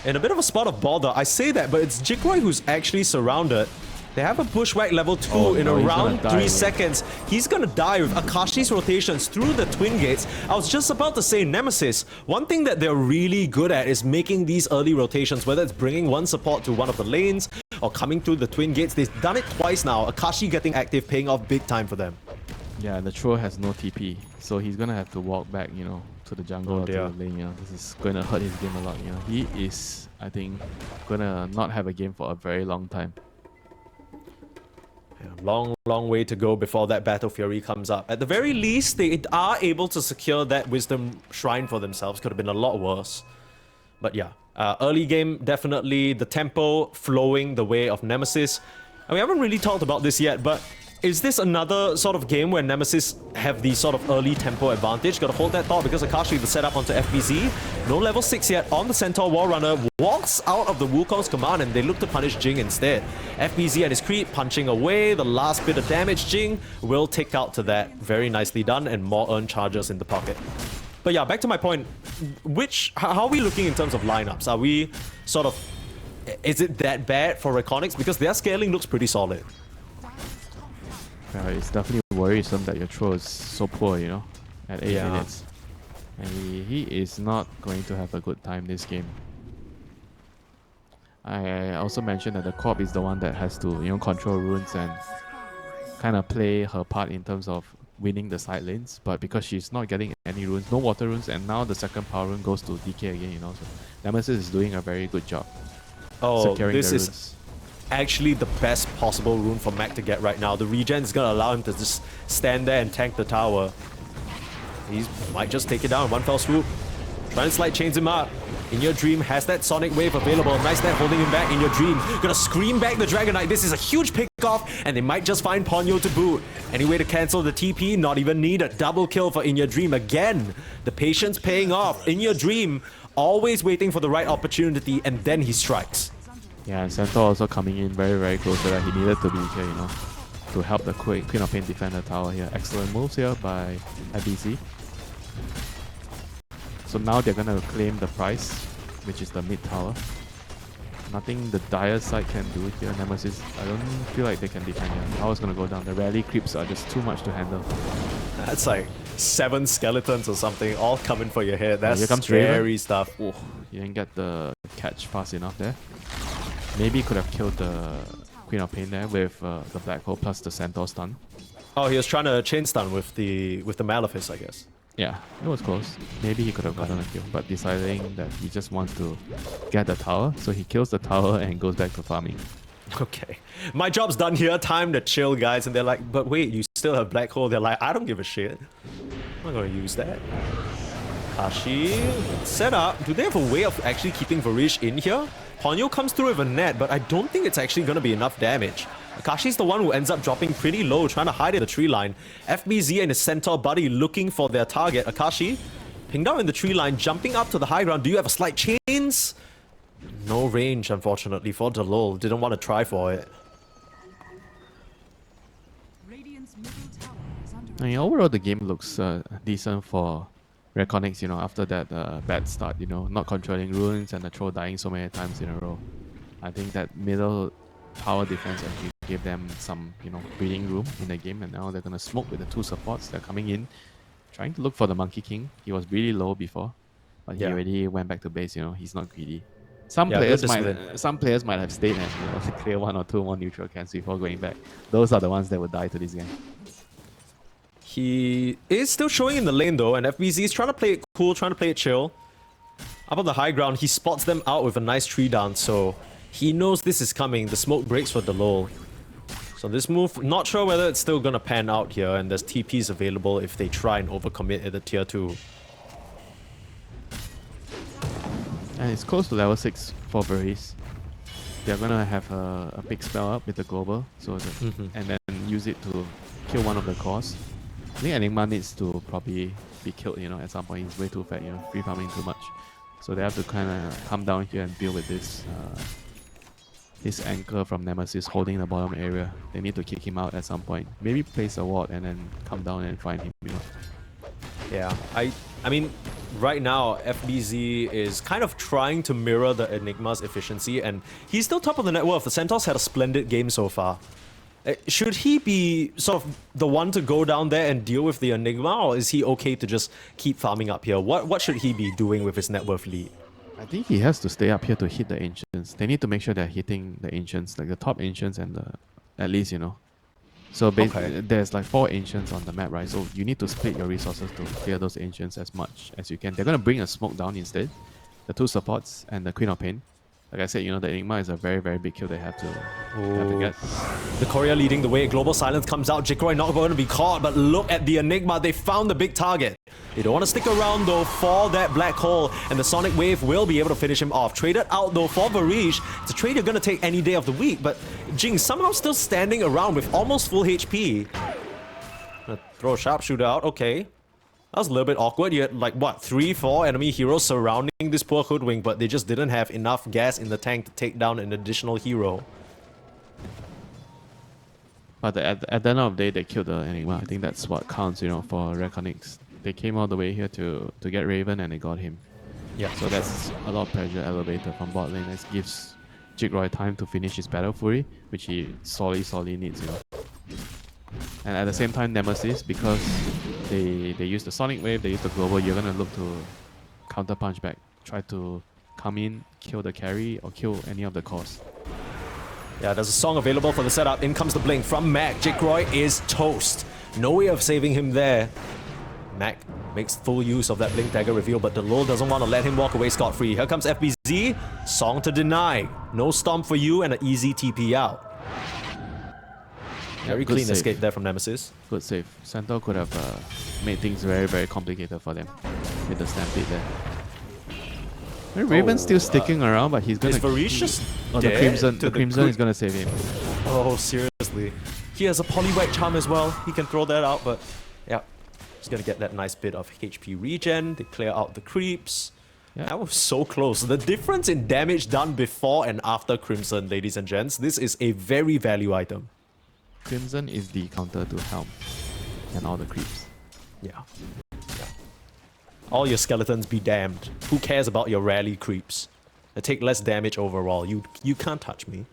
In a bit of a spot of bother. I say that, but it's Jigroy who's actually surrounded. They have a bushwhack level 2 in around 3 seconds. He's gonna die with Akashi's rotations through the twin gates. I was just about to say Nemesis. One thing that they're really good at is making these early rotations, whether it's bringing one support to one of the lanes or coming through the twin gates. They've done it twice now. Akashi getting active, paying off big time for them. Yeah, the Troll has no TP, so he's gonna have to walk back, you know, to the jungle or to the lane. You know, this is gonna hurt his game a lot. You know, he is, I think, gonna not have a game for a very long time. Yeah, long way to go before that Battle Fury comes up. At the very least, they are able to secure that Wisdom Shrine for themselves. Could have been a lot worse. But yeah, early game, definitely the tempo flowing the way of Nemesis. And we haven't really talked about this yet, but is this another sort of game where Nemesis have the sort of early tempo advantage? Gotta hold that thought because Akashi, the setup onto FBZ. No level 6 yet on the Centaur Warrunner. Walks out of the Wukong's command and they look to punish Jing instead. FBZ and his creep punching away. The last bit of damage, Jing will take out to that. Very nicely done and more earn charges in the pocket. But yeah, back to my point. How are we looking in terms of lineups? Are we sort of... Is it that bad for Reconics? Because their scaling looks pretty solid. It's definitely worrisome that your throw is so poor, you know, at 8 minutes. And he is not going to have a good time this game. I also mentioned that the Co-op is the one that has to, you know, control runes and kind of play her part in terms of winning the side lanes. But because she's not getting any runes, no water runes, and now the second power rune goes to DK again, you know. So Nemesis is doing a very good job securing the runes. Is actually the best possible rune for Mac to get right now. The regen is going to allow him to just stand there and tank the tower. He might just take it down one fell swoop. Trying to slide chains him up. In Your Dream has that Sonic Wave available. Nice net holding him back. In Your Dream gonna scream back the Dragon Knight. This is a huge pick-off and they might just find Ponyo to boot. Any way to cancel the TP? Not even needed. Double kill for In Your Dream again. The patience paying off. In Your Dream always waiting for the right opportunity and then he strikes. Yeah, and Centaur also coming in very, very close so that he needed to be here, you know, to help the Queen of Pain defend the tower here. Excellent moves here by IBC. So now they're gonna claim the prize, which is the mid tower. Nothing the dire side can do here. Nemesis, I don't feel like they can defend here. Tower's gonna go down. The rally creeps are just too much to handle. That's like 7 skeletons or something, all coming for your head. That's here comes scary stuff. Oh, you didn't get the catch fast enough there. Maybe could have killed the Queen of Pain there with the Black Hole plus the Centaur stun. Oh, he was trying to chain stun with the Malefice, I guess. Yeah, it was close. Maybe he could have gotten a kill, but deciding that he just wants to get the tower, so he kills the tower and goes back to farming. Okay. My job's done here. Time to chill, guys. And they're like, but wait, you still have Black Hole. They're like, I don't give a shit. I'm not going to use that. Kashi, set up. Do they have a way of actually keeping Varish in here? Ponyo comes through with a net, but I don't think it's actually going to be enough damage. Akashi's the one who ends up dropping pretty low, trying to hide in the tree line. FBZ and his Centaur buddy looking for their target. Akashi Pinged out in the tree line, jumping up to the high ground. Do you have a slight chains? No range, unfortunately, for Delol. Didn't want to try for it. I mean, overall, the game looks decent for REKONIX, you know, after that bad start, you know, not controlling runes and the throw dying so many times in a row. I think that middle tower defense actually gave them some, you know, breathing room in the game, and now they're going to smoke with the 2 supports. They're coming in, trying to look for the Monkey King. He was really low before, but he already went back to base, you know, he's not greedy. Some players might have stayed and, you know, clear 1 or 2 more neutral camps before going back. Those are the ones that would die to this game. He is still showing in the lane though, and FBZ is trying to play it cool, trying to play it chill. Up on the high ground, he spots them out with a nice tree down, so he knows this is coming. The smoke breaks for Delol. So this move, not sure whether it's still gonna pan out here, and there's TPs available if they try and overcommit at the tier 2. And it's close to level 6 for Varese. They're gonna have a big spell up with the global, so and then use it to kill one of the cores. I think Enigma needs to probably be killed, you know, at some point. He's way too fat, you know, free farming too much. So they have to kind of come down here and deal with this this anchor from Nemesis holding the bottom area. They need to kick him out at some point. Maybe place a ward and then come down and find him, you know. Yeah, I mean, right now, FBZ is kind of trying to mirror the Enigma's efficiency, and he's still top of the net worth. The Centaurs had a splendid game so far. Should he be sort of the one to go down there and deal with the Enigma, or is he okay to just keep farming up here? What should he be doing with his net worth lead? I think he has to stay up here to hit the Ancients. They need to make sure they're hitting the Ancients, like the top Ancients and the, at least, you know. So there's like 4 Ancients on the map, right? So you need to split your resources to clear those Ancients as much as you can. They're going to bring a smoke down instead. The 2 supports and the Queen of Pain. Like I said, you know, the Enigma is a very, very big kill they have to get. The Courier leading the way. Global Silence comes out. Jikroy not going to be caught, but look at the Enigma. They found the big target. They don't want to stick around, though, for that black hole, and the Sonic Wave will be able to finish him off. Traded out, though, for Varish. It's a trade you're going to take any day of the week, but Jing somehow still standing around with almost full HP. Throw a sharpshooter out. Okay. That was a little bit awkward. You had, like, what, 3-4 enemy heroes surrounding this poor Hoodwink, but they just didn't have enough gas in the tank to take down an additional hero. But at the end of the day, they killed the Enigma. I think that's what counts, you know, for REKONIX. They came all the way here to get Raven, and they got him. Yeah. So that's a lot of pressure elevated from bot lane. This gives Jikroy time to finish his Battle Fury, which he sorely needs, you know. And at the same time, Nemesis, because they use the Sonic Wave, they use the Global, you're gonna look to counter punch back. Try to come in, kill the carry, or kill any of the cores. Yeah, there's a song available for the setup. In comes the blink from Mac. Jikroy is toast. No way of saving him there. Mac makes full use of that blink dagger reveal, but Delol doesn't want to let him walk away scot-free. Here comes FBZ. Song to deny. No stomp for you and an easy TP out. Very clean save. escape there from Nemesis. Good save. Centaur could have made things very, very complicated for them with the Stampede there. Raven's still sticking around, but he's gonna... Is Varish just the Crimson is gonna save him. Oh, seriously. He has a Polywhack Charm as well. He can throw that out, but yeah. He's gonna get that nice bit of HP regen. They clear out the creeps. Yeah. That was so close. The difference in damage done before and after Crimson, ladies and gents. This is a very value item. Crimson is the counter to Helm and all the creeps. Yeah. All your skeletons be damned. Who cares about your rally creeps? They take less damage overall. You can't touch me.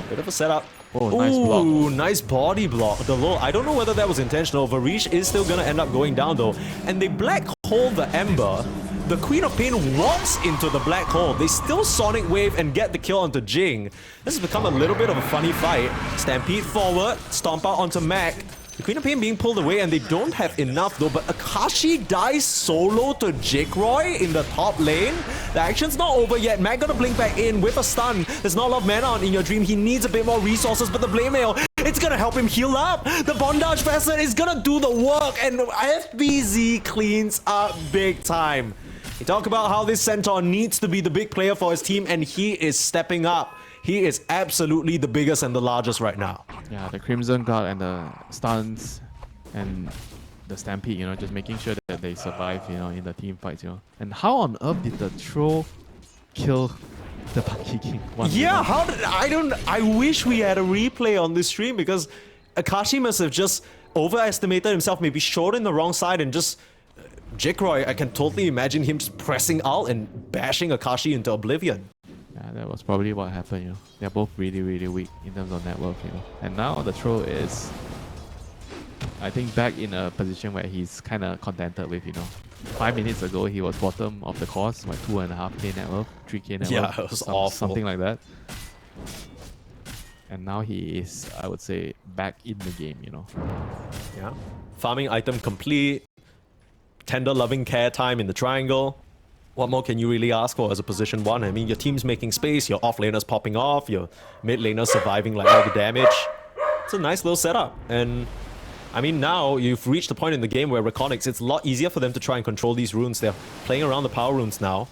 Bit of a setup. Oh, nice block. Ooh, nice body block. Delol, I don't know whether that was intentional. Varish is still gonna end up going down though. And they black hole the Ember. The Queen of Pain walks into the black hole. They still Sonic Wave and get the kill onto Jing. This has become a little bit of a funny fight. Stampede forward, stomp out onto Mac. The Queen of Pain being pulled away, and they don't have enough though, but Akashi dies solo to Jikroy in the top lane. The action's not over yet. Mac gonna blink back in with a stun. There's not a lot of mana on In Your Dream. He needs a bit more resources, but the Blade Mail, it's gonna help him heal up. The Bondage Facet is gonna do the work, and FBZ cleans up big time. We talk about how this Centaur needs to be the big player for his team, and he is stepping up. He is absolutely the biggest and the largest right now. Yeah, the Crimson Guard and the stuns and the stampede, you know, just making sure that they survive, you know, in the team fights, you know. And how on earth did the troll kill the Monkey King? Yeah, how did I wish we had a replay on this stream, because Akashi must have just overestimated himself, maybe showed in the wrong side, and just Jikroy, I can totally imagine him just pressing alt and bashing Akashi into oblivion. Yeah, that was probably what happened, you know. They're both really, really weak in terms of net worth, you know. And now the troll is, I think, back in a position where he's kind of contented with, you know. 5 minutes ago, he was bottom of the course, like 2.5k net worth, 3k net worth. Yeah, it was awful. Something like that. And now he is, I would say, back in the game, you know. Yeah. Farming item complete. Tender loving care time in the triangle. What more can you really ask for as a position 1? I mean, your team's making space, your off laner's popping off, your mid laner's surviving like all the damage. It's a nice little setup. And I mean, now you've reached the point in the game where REKONIX, it's a lot easier for them to try and control these runes. They're playing around the power runes now.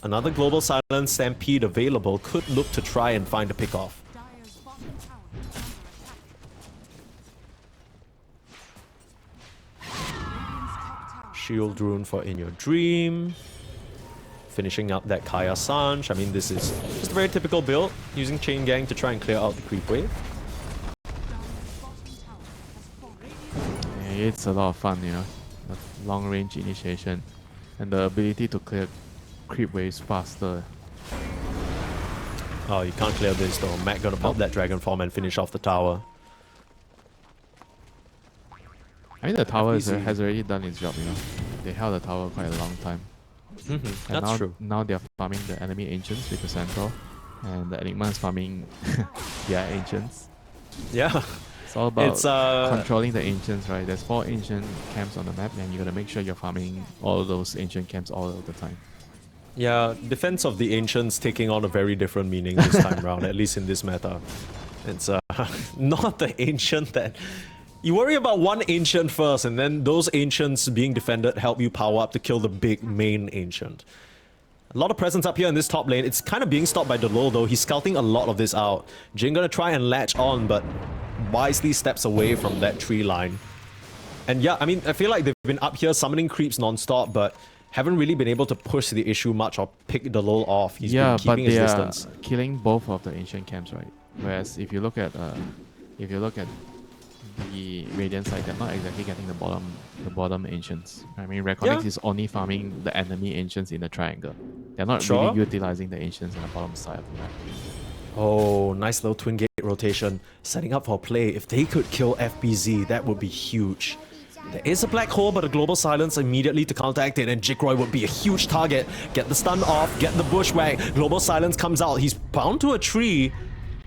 Another global silence stampede available, could look to try and find a pickoff. Shield rune for In Your Dream. Finishing up that Kaya Sanj. I mean, this is just a very typical build, using Chain Gang to try and clear out the creep wave. Yeah, it's a lot of fun, you know. The long range initiation and the ability to clear creep waves faster. Oh, you can't clear this though. Mac gonna pop that Dragon Form and finish off the tower. I mean, the tower has already done its job, you know. They held the tower quite a long time. That's true. Now they're farming the enemy ancients with the Centaur, and the Enigma is farming their ancients. Yeah. It's all about It's controlling the ancients, right? There's 4 ancient camps on the map, and you gotta make sure you're farming all those ancient camps all of the time. Yeah, Defense of the Ancients taking on a very different meaning this time around, at least in this meta. It's not the ancient that... You worry about one ancient first, and then those ancients being defended help you power up to kill the big main ancient. A lot of presence up here in this top lane. It's kind of being stopped by Delol though. He's scouting a lot of this out. Jin gonna try and latch on, but wisely steps away from that tree line. And yeah, I mean, I feel like they've been up here summoning creeps non-stop, but haven't really been able to push the issue much or pick Delol off. He's been keeping his distance. But they are killing both of the ancient camps, right? Whereas if you look at the Radiant side, they're not exactly getting the bottom ancients. I mean, REKONIX is only farming the enemy ancients in the triangle. They're not really utilizing the ancients on the bottom side of the map. Oh, nice little twin gate rotation. Setting up for play. If they could kill FBZ, that would be huge. There is a black hole, but a global silence immediately to counteract it, and Jikroy would be a huge target. Get the stun off, get the bushwhack. Global silence comes out. He's bound to a tree.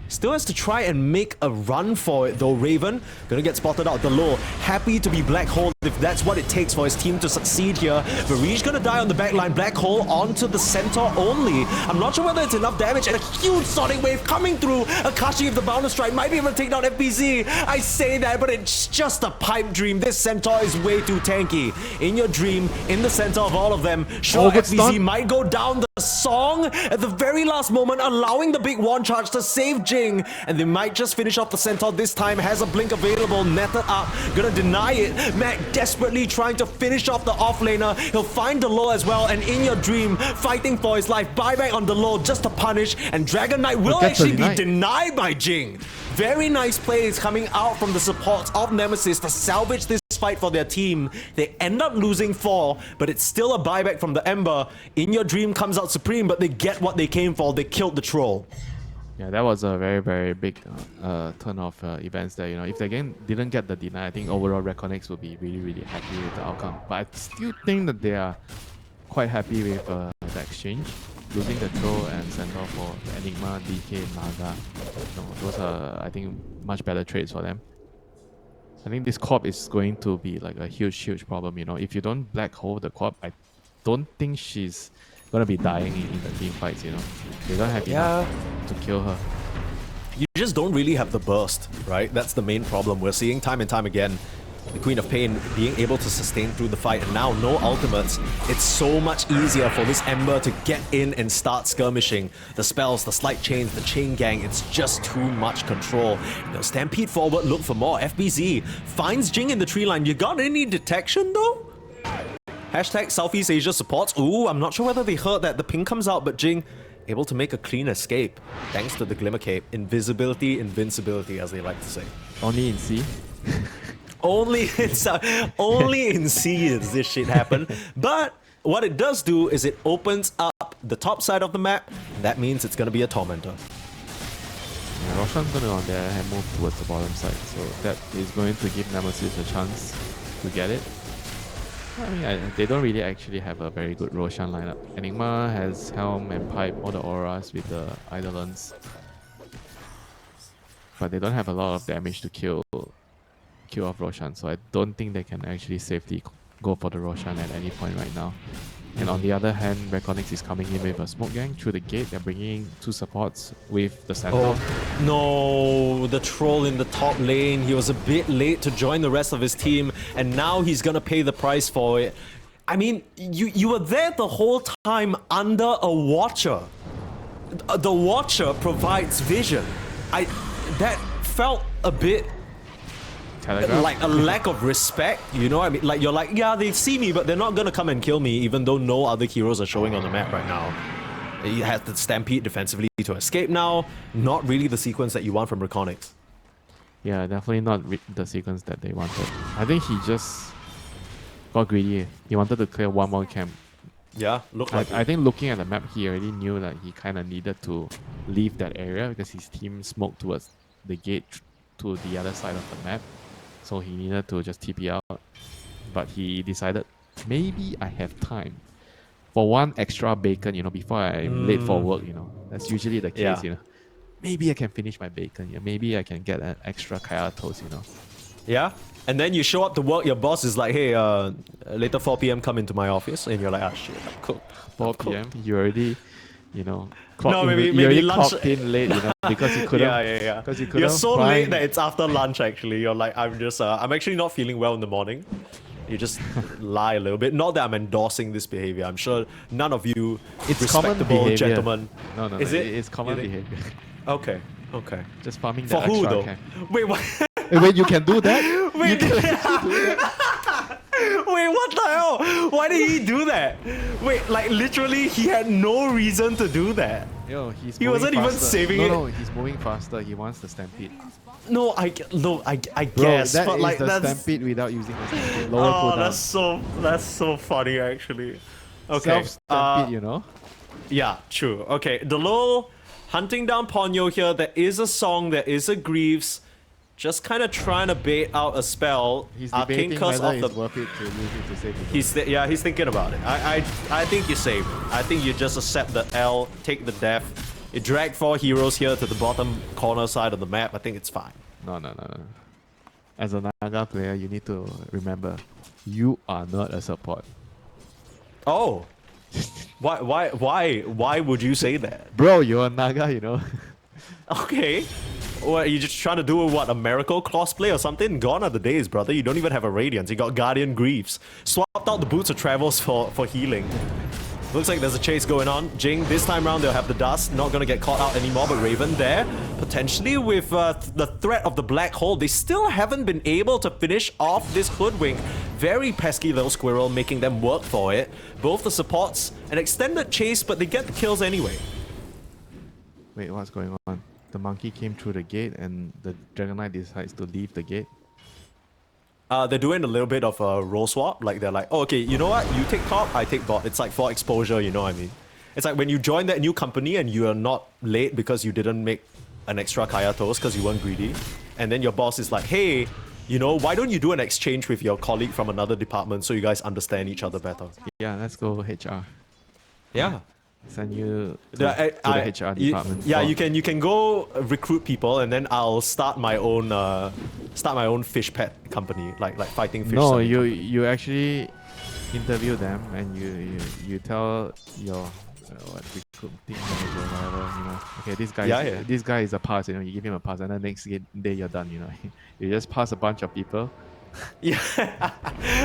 Still has to try and make a run for it though. Raven gonna get spotted out the low. Happy to be Black Hole if that's what it takes for his team to succeed here. Varij gonna die on the backline. Black Hole onto the Centaur only. I'm not sure whether it's enough damage, and a huge Sonic Wave coming through. Akashi of the Boundless Strike might be able to take down FBZ. I say that, but it's just a pipe dream. This Centaur is way too tanky. In Your Dream, in the center of all of them. Sure, FBZ might go down the song at the very last moment, allowing the big one charge to save Jing, and they might just finish off the Centaur this time. Has a blink available, netted up, gonna deny it. Mac desperately trying to finish off the offlaner. He'll find the low as well, and In Your Dream fighting for his life. Buyback on the low just to punish, and Dragon Knight will actually be denied by Jing. Very nice plays coming out from the supports of Nemesis to salvage this fight for their team. They end up losing 4, but it's still a buyback from the Ember. In Your Dream comes out supreme, but they get what they came for. They killed the troll. Yeah, that was a very, very big turn of events there. You know, if they didn't get the deny, I think overall REKONIX would be really, really happy with the outcome. But I still think that they are quite happy with the exchange. Losing the troll and Centaur for the Enigma, DK, Naga. No, those are, I think, much better trades for them. I think this corp is going to be like a huge, huge problem. You know, if you don't black hole the corp, I don't think she's gonna be dying in the team fights. You know, they don't have enough to kill her. You just don't really have the burst, right? That's the main problem. We're seeing time and time again. The Queen of Pain being able to sustain through the fight, and now no ultimates. It's so much easier for this Ember to get in and start skirmishing. The spells, the slight chains, the chain gang, it's just too much control. Stampede forward, look for more. FBZ finds Jing in the tree line. You got any detection though? Hashtag Southeast Asia supports. Ooh, I'm not sure whether they heard that. The ping comes out, but Jing able to make a clean escape thanks to the Glimmer Cape. Invisibility, invincibility, as they like to say. Only in C. Only in C does this shit happen. But what it does do is it opens up the top side of the map. That means it's going to be a Tormentor. Yeah, Roshan's going to on there and move towards the bottom side. So that is going to give Nemesis a chance to get it. I mean, they don't really actually have a very good Roshan lineup. Enigma has Helm and Pipe, all the auras with the Eidolons. But they don't have a lot of damage to kill off Roshan, so I don't think they can actually safely go for the Roshan at any point right now. And on the other hand, REKONIX is coming in with a smoke gang through the gate. They're bringing 2 supports with the center. Oh, no, the troll in the top lane. He was a bit late to join the rest of his team, and now he's gonna pay the price for it. I mean, you were there the whole time under a Watcher. The Watcher provides vision. That felt a bit like a lack of respect, you know what I mean? Like, you're like, yeah, they see me, but they're not gonna come and kill me, even though no other heroes are showing on the map right now. He has the Stampede defensively to escape now. Not really the sequence that you want from REKONIX. Yeah, definitely not the sequence that they wanted. I think he just got greedy. He wanted to clear one more camp. Yeah, I think looking at the map, he already knew that he kind of needed to leave that area because his team smoked towards the gate to the other side of the map. So he needed to just TP out. But he decided, maybe I have time for one extra bacon, you know, before I'm late for work, you know. That's usually the case, you know. Maybe I can finish my bacon, yeah. Maybe I can get an extra kaya toast, you know. Yeah, and then you show up to work, your boss is like, hey, later 4 PM come into my office, and you're like, ah, shit, I'm cooked. 4 PM, you already, you know, maybe lunch. Clocked in late, you know, because you couldn't. Yeah. Because you couldn't. You're so late that it's after lunch. Actually, you're like, I'm actually not feeling well in the morning. You just lie a little bit. Not that I'm endorsing this behavior. I'm sure none of you respectable gentlemen. No. Is it? It's common behavior. Okay. Just farming for that who extra though? camp. Wait, what? Wait, you can do that? Wait, you can actually do that? Wait, what the hell? Why did he do that? Wait, like literally, he had no reason to do that. Yo, he wasn't even saving it. No, he's moving faster. He wants the stampede. No, I Bro, guess, that but is like the that's stampede without using the stampede. Lower cooldown. that's so funny actually. Okay, self-stampede, you know. Yeah, true. Okay, the little hunting down Ponyo here. There is a song. There is a Greaves. Just kind of trying to bait out a spell. He's Arcane debating Curse whether off it's worth it to use it to save the he's thinking about it. I think you save. I think you just accept the L, take the death. You drag 4 heroes here to the bottom corner side of the map. I think it's fine. No. As a Naga player, you need to remember, you are not a support. Oh, why would you say that? Bro, you're a Naga, you know. Okay. What, are you just trying to do what, a miracle cosplay or something? Gone are the days, brother. You don't even have a Radiance. You got Guardian Greaves. Swapped out the Boots of Travels for healing. Looks like there's a chase going on. Jing, this time around they'll have the dust. Not gonna get caught out anymore, but Raven there. Potentially with the threat of the black hole. They still haven't been able to finish off this hoodwink. Very pesky little squirrel, making them work for it. Both the supports, an extended chase, but they get the kills anyway. Wait, what's going on? The monkey came through the gate and the Dragon Knight decides to leave the gate. They're doing a little bit of a role swap. Like they're like, oh, okay, you know what? You take top, I take bot. It's like for exposure, you know what I mean? It's like when you join that new company and you are not late because you didn't make an extra Kaya toast because you weren't greedy. And then your boss is like, hey, you know, why don't you do an exchange with your colleague from another department so you guys understand each other better? Yeah, let's go HR. Yeah. Send you to the HR department. You can go recruit people, and then I'll start my own fish pet company, like fighting fish. No, you actually interview them and you tell your recruiting manager, whatever, you know. Okay, this guy is a pass, you know. You give him a pass, and then next day you're done, you know. You just pass a bunch of people, Yeah,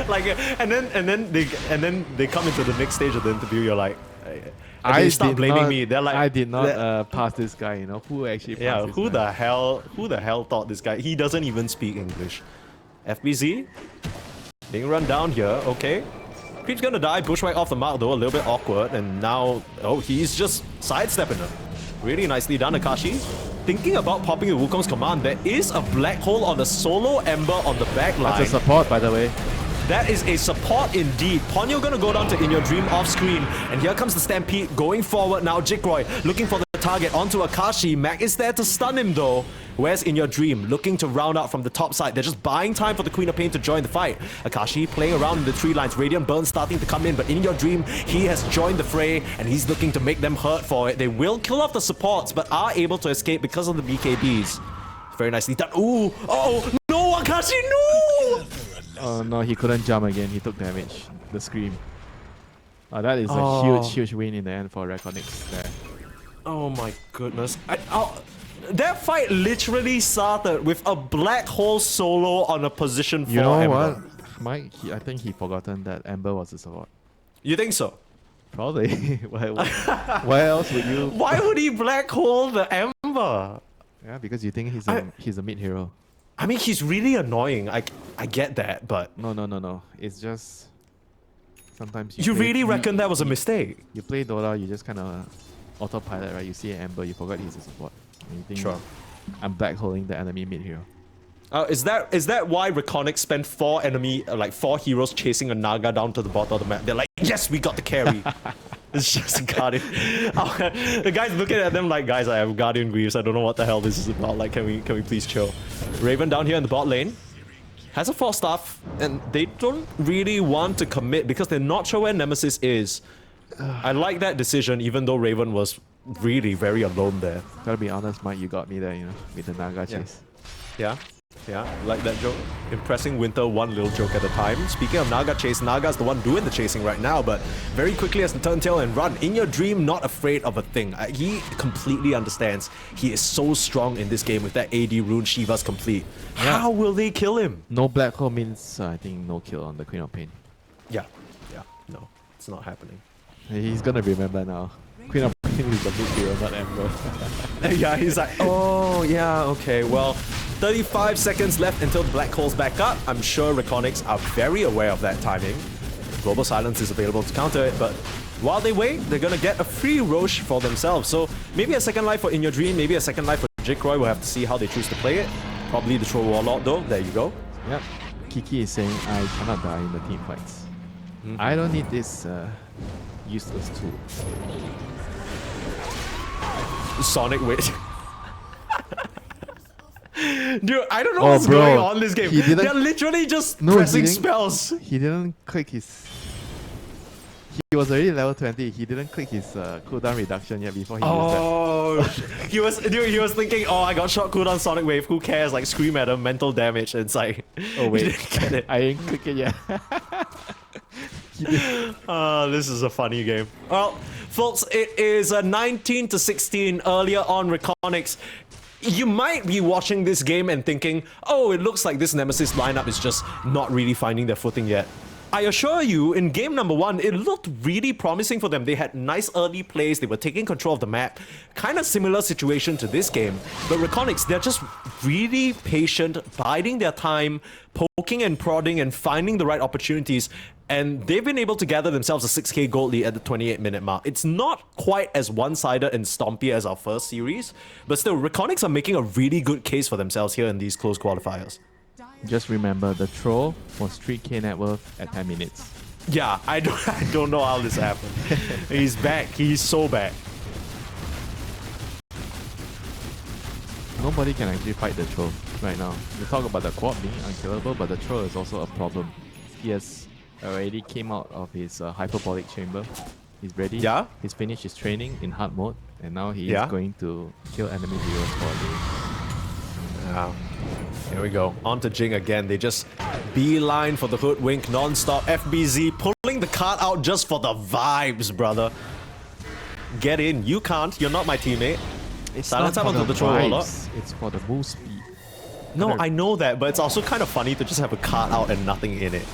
like, and then they come into the next stage of the interview. You're like, they start blaming me. They're like, I did not pass this guy. You know who actually passed yeah, this who guy? the hell thought this guy? He doesn't even speak English. FBZ being run down here. Okay, Creep's gonna die. Bushwhack off the mark though, a little bit awkward. And now, oh, he's just sidestepping him. Really nicely done, Akashi. Thinking about popping the Wukong's command, there is a black hole on the solo Ember on the back line. That's a support, by the way. That is a support indeed. Ponyo gonna go down to In Your Dream off screen. And here comes the Stampede going forward now. Jikroy looking for the target onto Akashi. Mac is there to stun him though. Where's In Your Dream? Looking to round out from the top side. They're just buying time for the Queen of Pain to join the fight. Akashi playing around in the tree lines. Radiant Burn starting to come in. But In Your Dream, he has joined the fray. And he's looking to make them hurt for it. They will kill off the supports, but are able to escape because of the BKBs. Very nicely done. Ooh! Oh! No, Akashi! No! Oh no, he couldn't jump again. He took damage. The scream. That is a huge win in the end for REKONIX there. Oh my goodness. That fight literally started with a black hole solo on a position 4 You know Ember. what, Mike? I think he forgotten that Ember was a support. You think so? Probably. Why else would you? Why would he black hole the Ember? Yeah, because you think he's a mid hero. I mean, he's really annoying. I get that, but... No. It's just... Sometimes You really reckon that was a mistake? You play Dota, you just kind of autopilot, right? You see an Ember, you forgot he's a support. And you think, Sure. I'm black holing the enemy mid hero. Is that why Reconics spent 4 heroes chasing a Naga down to the bottom of the map? They're like, yes, we got the carry. It's just a Guardian. The guy's looking at them like, guys, I have Guardian Greaves. I don't know what the hell this is about. Like, can we please chill? Raven down here in the bot lane has a 4 staff, and they don't really want to commit because they're not sure where Nemesis is. I like that decision, even though Raven was really very alone there. Gotta be honest, Mike, you got me there, you know, with the Naga chase. Yeah, like that joke. Impressing Winter one little joke at a time. Speaking of Naga chase, Naga's the one doing the chasing right now, but very quickly has to turn tail and run. In Your Dream, not afraid of a thing. He completely understands. He is so strong in this game with that AD rune. Shiva's complete. Yeah. How will they kill him? No black hole means, I think, no kill on the Queen of Pain. Yeah, no, it's not happening. He's gonna remember now. Queen of Pain is the mid hero, not Ember. Yeah, he's like, oh, yeah, okay, well, 35 seconds left until the black hole's back up. I'm sure Reconics are very aware of that timing. Global Silence is available to counter it, but while they wait, they're gonna get a free Roche for themselves. So maybe a second life for In Your Dream, maybe a second life for Jikroy. We'll have to see how they choose to play it. Probably the Troll Warlord though. There you go. Yep. Kiki is saying, I cannot die in the team fights. I don't need this useless tool. Sonic wait. Dude, I don't know what's going on in this game. They're literally just pressing spells. He didn't click his... He was already level 20. He didn't click his cooldown reduction yet before he used that. he was thinking, oh, I got short cooldown Sonic Wave. Who cares? Like, scream at him, mental damage. And it's like, oh wait, he didn't get it. I didn't click it yet. This is a funny game. Well, folks, it is 19 to 16 earlier on Reconics. You might be watching this game and thinking, oh, it looks like this Nemesis lineup is just not really finding their footing yet. I assure you, in game number 1, it looked really promising for them. They had nice early plays, they were taking control of the map. Kind of similar situation to this game. But Reconics, they're just really patient, biding their time, poking and prodding and finding the right opportunities. And they've been able to gather themselves a 6k gold lead at the 28-minute mark. It's not quite as one-sided and stompy as our first series, but still, Reconics are making a really good case for themselves here in these close qualifiers. Just remember, the troll was 3k net worth at 10 minutes. Yeah, I don't know how this happened. He's back. He's so back. Nobody can actually fight the troll right now. We talk about the quad being unkillable, but the troll is also a problem. He has already came out of his hyperbolic chamber. He's ready. Yeah. He's finished his training in hard mode, and now he is going to kill enemy heroes for a day. Yeah. Here we go. On to Jing again. They just beeline for the hoodwink non-stop. FBZ pulling the card out just for the vibes, brother. Get in. You can't. You're not my teammate. It's Silence not out for onto the troll warlord. It's for the move speed. No, I know that, but it's also kind of funny to just have a card out and nothing in it.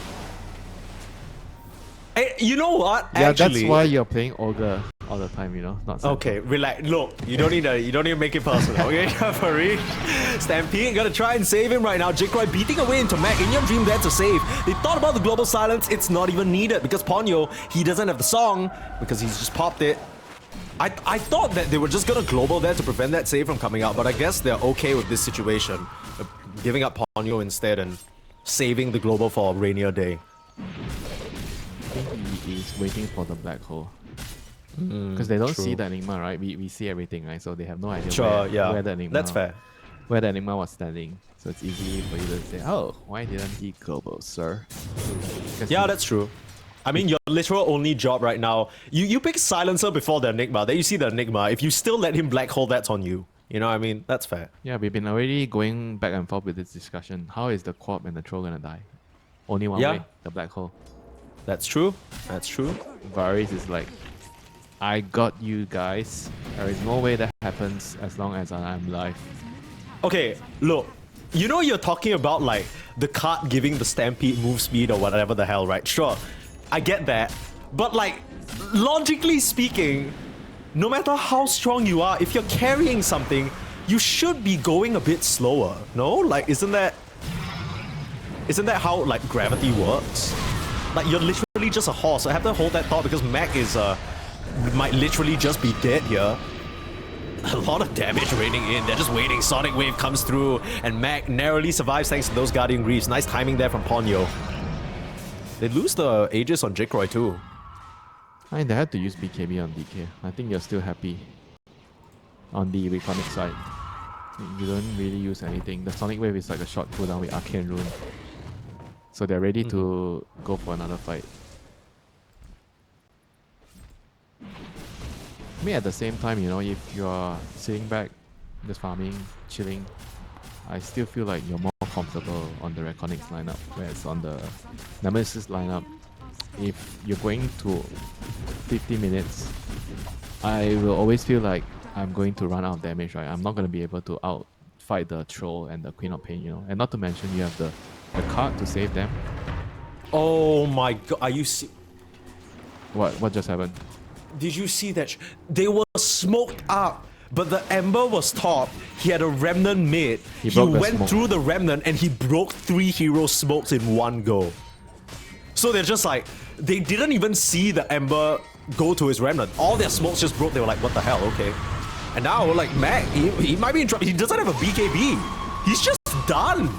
Hey, you know what? Yeah, Actually, that's why you're playing Ogre all the time, you know? Not Centaur. okay, relax. Look, you don't need to make it personal, okay? Furry. Stampede, gotta try and save him right now. Jikroy beating away into Mac. In your dream there to save. They thought about the global silence. It's not even needed because Ponyo, he doesn't have the song because he's just popped it. I thought that they were just gonna global there to prevent that save from coming out, but I guess they're okay with this situation. Giving up Ponyo instead and saving the global for a rainier day. I think he is waiting for the black hole. Because they don't see the Enigma, right? We see everything, right? So they have no idea where the Enigma, that's fair. Where the Enigma was standing. So it's easy for you to say, oh, why didn't he global, sir? Yeah, that's true. I mean, your literal only job right now, you pick Silencer before the Enigma, then you see the Enigma. If you still let him black hole, that's on you. You know what I mean? That's fair. Yeah, we've been already going back and forth with this discussion. How is the Quap and the Troll gonna die? Only one way, the black hole. That's true. That's true. Varys is like, I got you guys. There is no way that happens as long as I'm alive. Okay, look. You know you're talking about like the card giving the Stampede move speed or whatever the hell, right? Sure, I get that. But like, logically speaking, no matter how strong you are, if you're carrying something, you should be going a bit slower, no? Like, isn't that how like gravity works? Like, you're literally just a horse. I have to hold that thought because Mac is might literally just be dead here. A lot of damage raining in. They're just waiting. Sonic Wave comes through and Mac narrowly survives thanks to those Guardian Greaves. Nice timing there from Ponyo. They lose the Aegis on Jikroy too. I mean, they had to use BKB on DK. I think you're still happy on the Reconics side. You don't really use anything. The Sonic Wave is like a short cooldown with Arcane Rune. So they're ready to go for another fight. I mean, at the same time, you know, if you're sitting back, just farming, chilling, I still feel like you're more comfortable on the Reconics lineup, whereas on the Nemesis lineup, if you're going to 50 minutes, I will always feel like I'm going to run out of damage, right? I'm not going to be able to outfight the Troll and the Queen of Pain, you know? And not to mention, you have the card to save them. Oh my god, are you see? What just happened? Did you see that? They were smoked up, but the Ember was top. He had a Remnant mid. He went through the Remnant and he broke 3 hero smokes in one go. So they're just like, they didn't even see the Ember go to his Remnant. All their smokes just broke. They were like, what the hell? Okay. And now, like, Mac, he might be in trouble. He doesn't have a BKB. He's just done.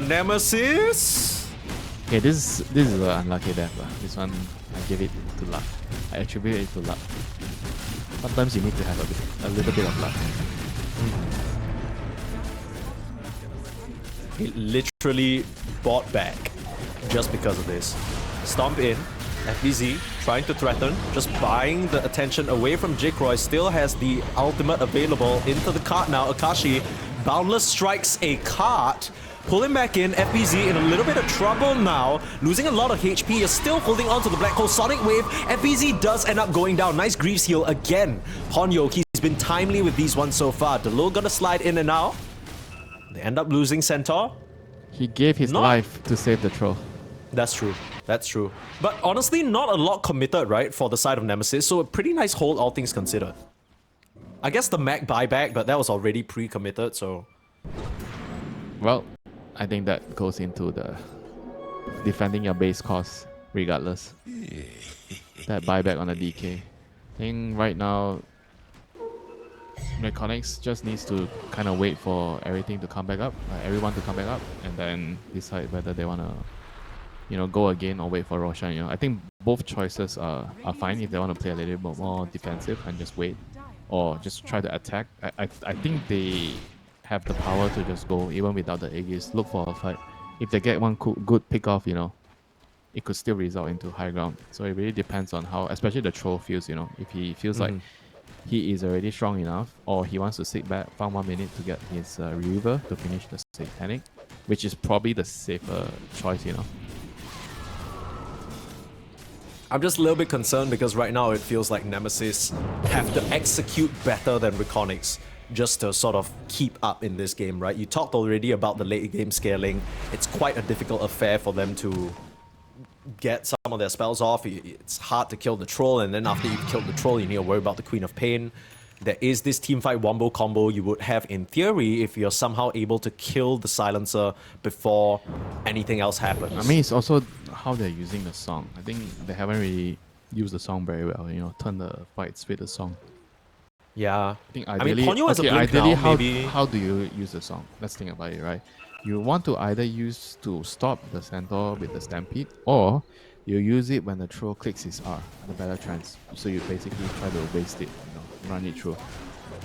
Nemesis? Okay, this is an unlucky death. This one, I give it to luck. I attribute it to luck. Sometimes you need to have a little bit of luck. He literally bought back just because of this. Stomp in. FBZ trying to threaten, just buying the attention away from Jikroy. Still has the ultimate available into the cart now. Akashi, Boundless strikes a cart. Pull him back in. FBZ in a little bit of trouble now. Losing a lot of HP. Is still holding on to the Black Hole Sonic Wave. FBZ does end up going down. Nice Greaves heal again. Ponyo, he's been timely with these ones so far. Delul gonna slide in and out. They end up losing Centaur. He gave his life to save the Troll. That's true. That's true. But honestly, not a lot committed, right, for the side of Nemesis. So a pretty nice hold, all things considered. I guess the Mac buyback, but that was already pre-committed, so... Well, I think that goes into the defending your base cost regardless. That buyback on the DK. I think right now, Reconics just needs to kind of wait for everything to come back up, everyone to come back up, and then decide whether they want to, you know, go again or wait for Roshan. You know, I think both choices are fine if they want to play a little bit more defensive and just wait, or just try to attack. I think they have the power to just go even without the Aegis, look for a fight. If they get one good pick off, you know, it could still result into high ground. So it really depends on how, especially the Troll feels, you know, if he feels like he is already strong enough, or he wants to sit back, farm 1 minute to get his Reaver to finish the Satanic, which is probably the safer choice, you know. I'm just a little bit concerned because right now it feels like Nemesis have to execute better than REKONIX just to sort of keep up in this game, right? You talked already about the late game scaling. It's quite a difficult affair for them to get some of their spells off. It's hard to kill the troll, and then after you've killed the troll, you need to worry about the Queen of Pain. There is this teamfight wombo combo you would have in theory if you're somehow able to kill the silencer before anything else happens. I mean, it's also how they're using the song. I think they haven't really used the song very well, you know, turn the fights with the song. Yeah. I think ideally, Ponyo has a blink ideally now, how do you use the song? Let's think about it, right? You want to either use to stop the centaur with the stampede, or you use it when the troll clicks his R, the battle trance. So you basically try to waste it, you know, run it through.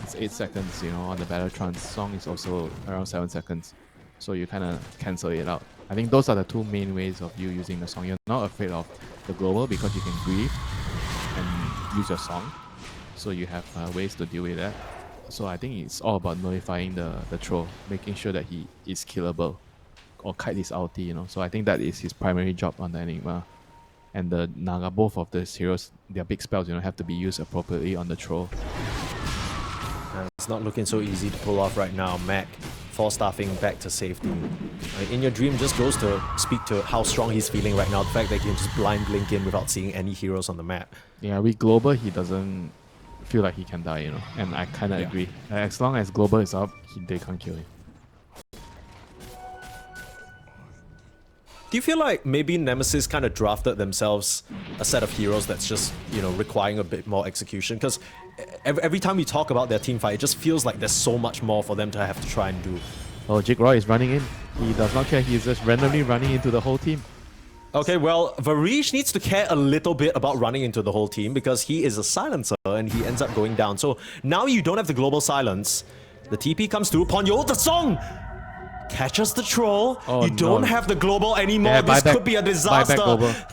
It's 8 seconds, you know, on the battle trance. Song is also around 7 seconds. So you kind of cancel it out. I think those are the two main ways of you using the song. You're not afraid of the global because you can grieve and use your song. So you have ways to deal with that. So I think it's all about nullifying the troll, making sure that he is killable or kite his ulti, you know. So I think that is his primary job on the Enigma. And the Naga, both of these heroes, their big spells, you know, have to be used appropriately on the troll. It's not looking so easy to pull off right now. Mac, 4-staffing back to safety. In Your Dream just goes to speak to how strong he's feeling right now. The fact that he can just blind blink in without seeing any heroes on the map. Yeah, with Global, he doesn't feel like he can die, you know. And I kind of agree. As long as Global is up, they can't kill him. Do you feel like maybe Nemesis kind of drafted themselves a set of heroes that's just, you know, requiring a bit more execution? Because every time we talk about their team fight, it just feels like there's so much more for them to have to try and do. Oh, Jake Roy is running in. He does not care. He's just randomly running into the whole team. Okay, well, Varish needs to care a little bit about running into the whole team because he is a silencer and he ends up going down. So now you don't have the global silence. The TP comes through. Ponyo, the song catches the troll. Oh, you don't have the global anymore. This could be a disaster.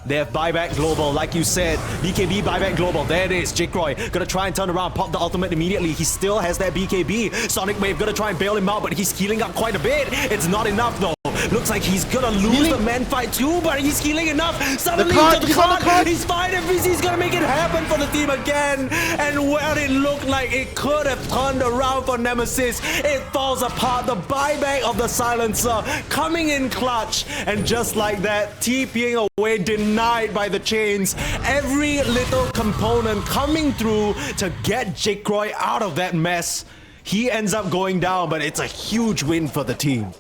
They have buyback global, like you said. BKB buyback global. There it is. Jake Roy gonna try and turn around, pop the ultimate immediately. He still has that BKB. Sonic Wave gonna try and bail him out, but he's healing up quite a bit. It's not enough though. Looks like he's gonna lose the man fight too, but he's healing enough. Suddenly the card. He's fine. FBC's gonna make it happen for the team again. And well, it looked like it could have turned around for Nemesis. It falls apart. The buyback of the silencer coming in clutch. And just like that, TPing away, denied by the chains. Every little component coming through to get Jake Roy out of that mess. He ends up going down, but it's a huge win for the team.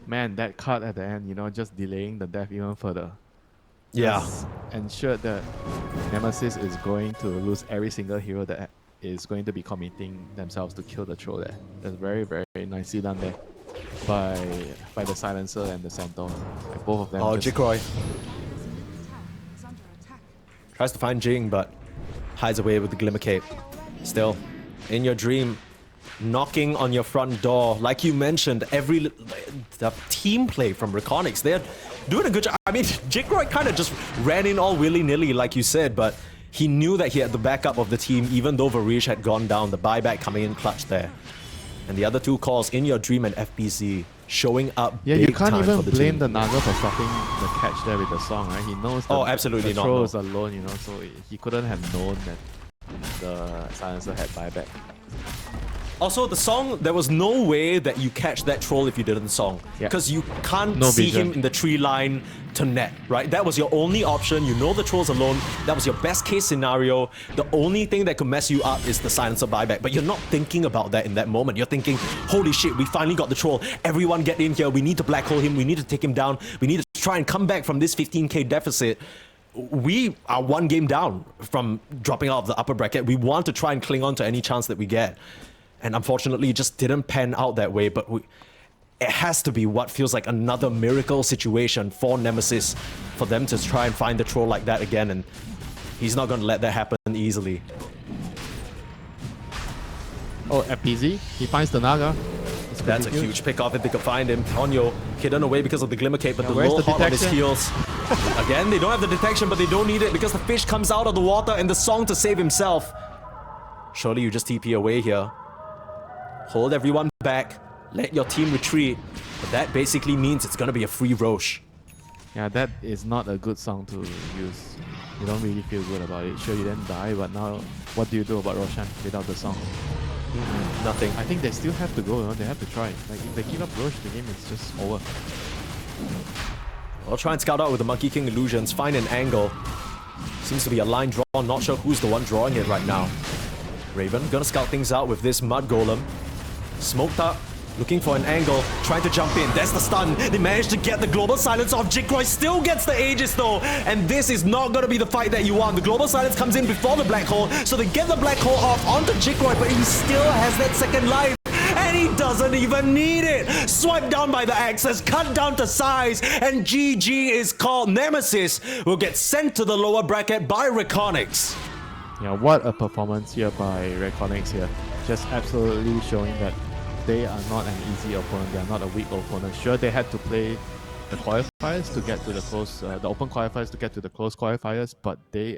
Man, that card at the end, you know, just delaying the death even further. Yeah. Just ensured that Nemesis is going to lose every single hero that is going to be committing themselves to kill the troll there. That's very, very nicely done there by the silencer and the centaur. Like both of them. Oh, Jake Roy tries to find Jing, but hides away with the Glimmer Cape. Still, in your dream, knocking on your front door. Like you mentioned, the team play from REKONIX, they're doing a good job. I mean, Jake Roy kind of just ran in all willy-nilly, like you said, but he knew that he had the backup of the team, even though Varish had gone down, the buyback coming in clutch there. And the other two calls, In Your Dream and FBC, showing up yeah, big you can't time even for the blame team. the Naga for stopping the catch there with the song, right? He knows absolutely the not, troll no. is alone, you know, so he couldn't have known that the silencer had buyback. Also, the song, there was no way that you catch that troll if you didn't song. Because you can't see him in the tree line to net, right? That was your only option. You know the troll's alone. That was your best case scenario. The only thing that could mess you up is the silencer buyback. But you're not thinking about that in that moment. You're thinking, holy shit, we finally got the troll. Everyone get in here. We need to black hole him. We need to take him down. We need to try and come back from this 15k deficit. We are one game down from dropping out of the upper bracket. We want to try and cling on to any chance that we get. And unfortunately, it just didn't pan out that way, but it has to be what feels like another miracle situation for Nemesis for them to try and find the troll like that again, and he's not going to let that happen easily. Oh, FPZ, he finds the Naga. That's a huge pick-off if they could find him. Ponyo hidden away because of the Glimmer Cape, but the little hot on his heels. Again, they don't have the detection, but they don't need it because the fish comes out of the water and the song to save himself. Surely you just TP away here. Hold everyone back, let your team retreat, but that basically means it's gonna be a free Roche. Yeah, that is not a good song to use. You don't really feel good about it. Sure, you didn't die, but now what do you do about Roshan without the song? Nothing. I think they still have to go, they have to try. Like, if they give up Rosh, the game is just over. I'll try and scout out with the Monkey King illusions, find an angle. Seems to be a line drawn, not sure who's the one drawing it right now. Raven gonna scout things out with this Mud Golem. Smoked up, looking for an angle, trying to jump in. There's the stun. They managed to get the global silence off. Jigroy still gets the Aegis though, and this is not gonna be the fight that you want. The global silence comes in before the black hole, so they get the black hole off onto Jigroy, but he still has that second life. And he doesn't even need it! Swiped down by the Axis, cut down to size, and GG is called. Nemesis will get sent to the lower bracket by REKONIX. Yeah, what a performance here by REKONIX here. Just absolutely showing that they are not an easy opponent, they are not a weak opponent. Sure, they had to play the qualifiers to get to the close, the open qualifiers to get to the close qualifiers, but they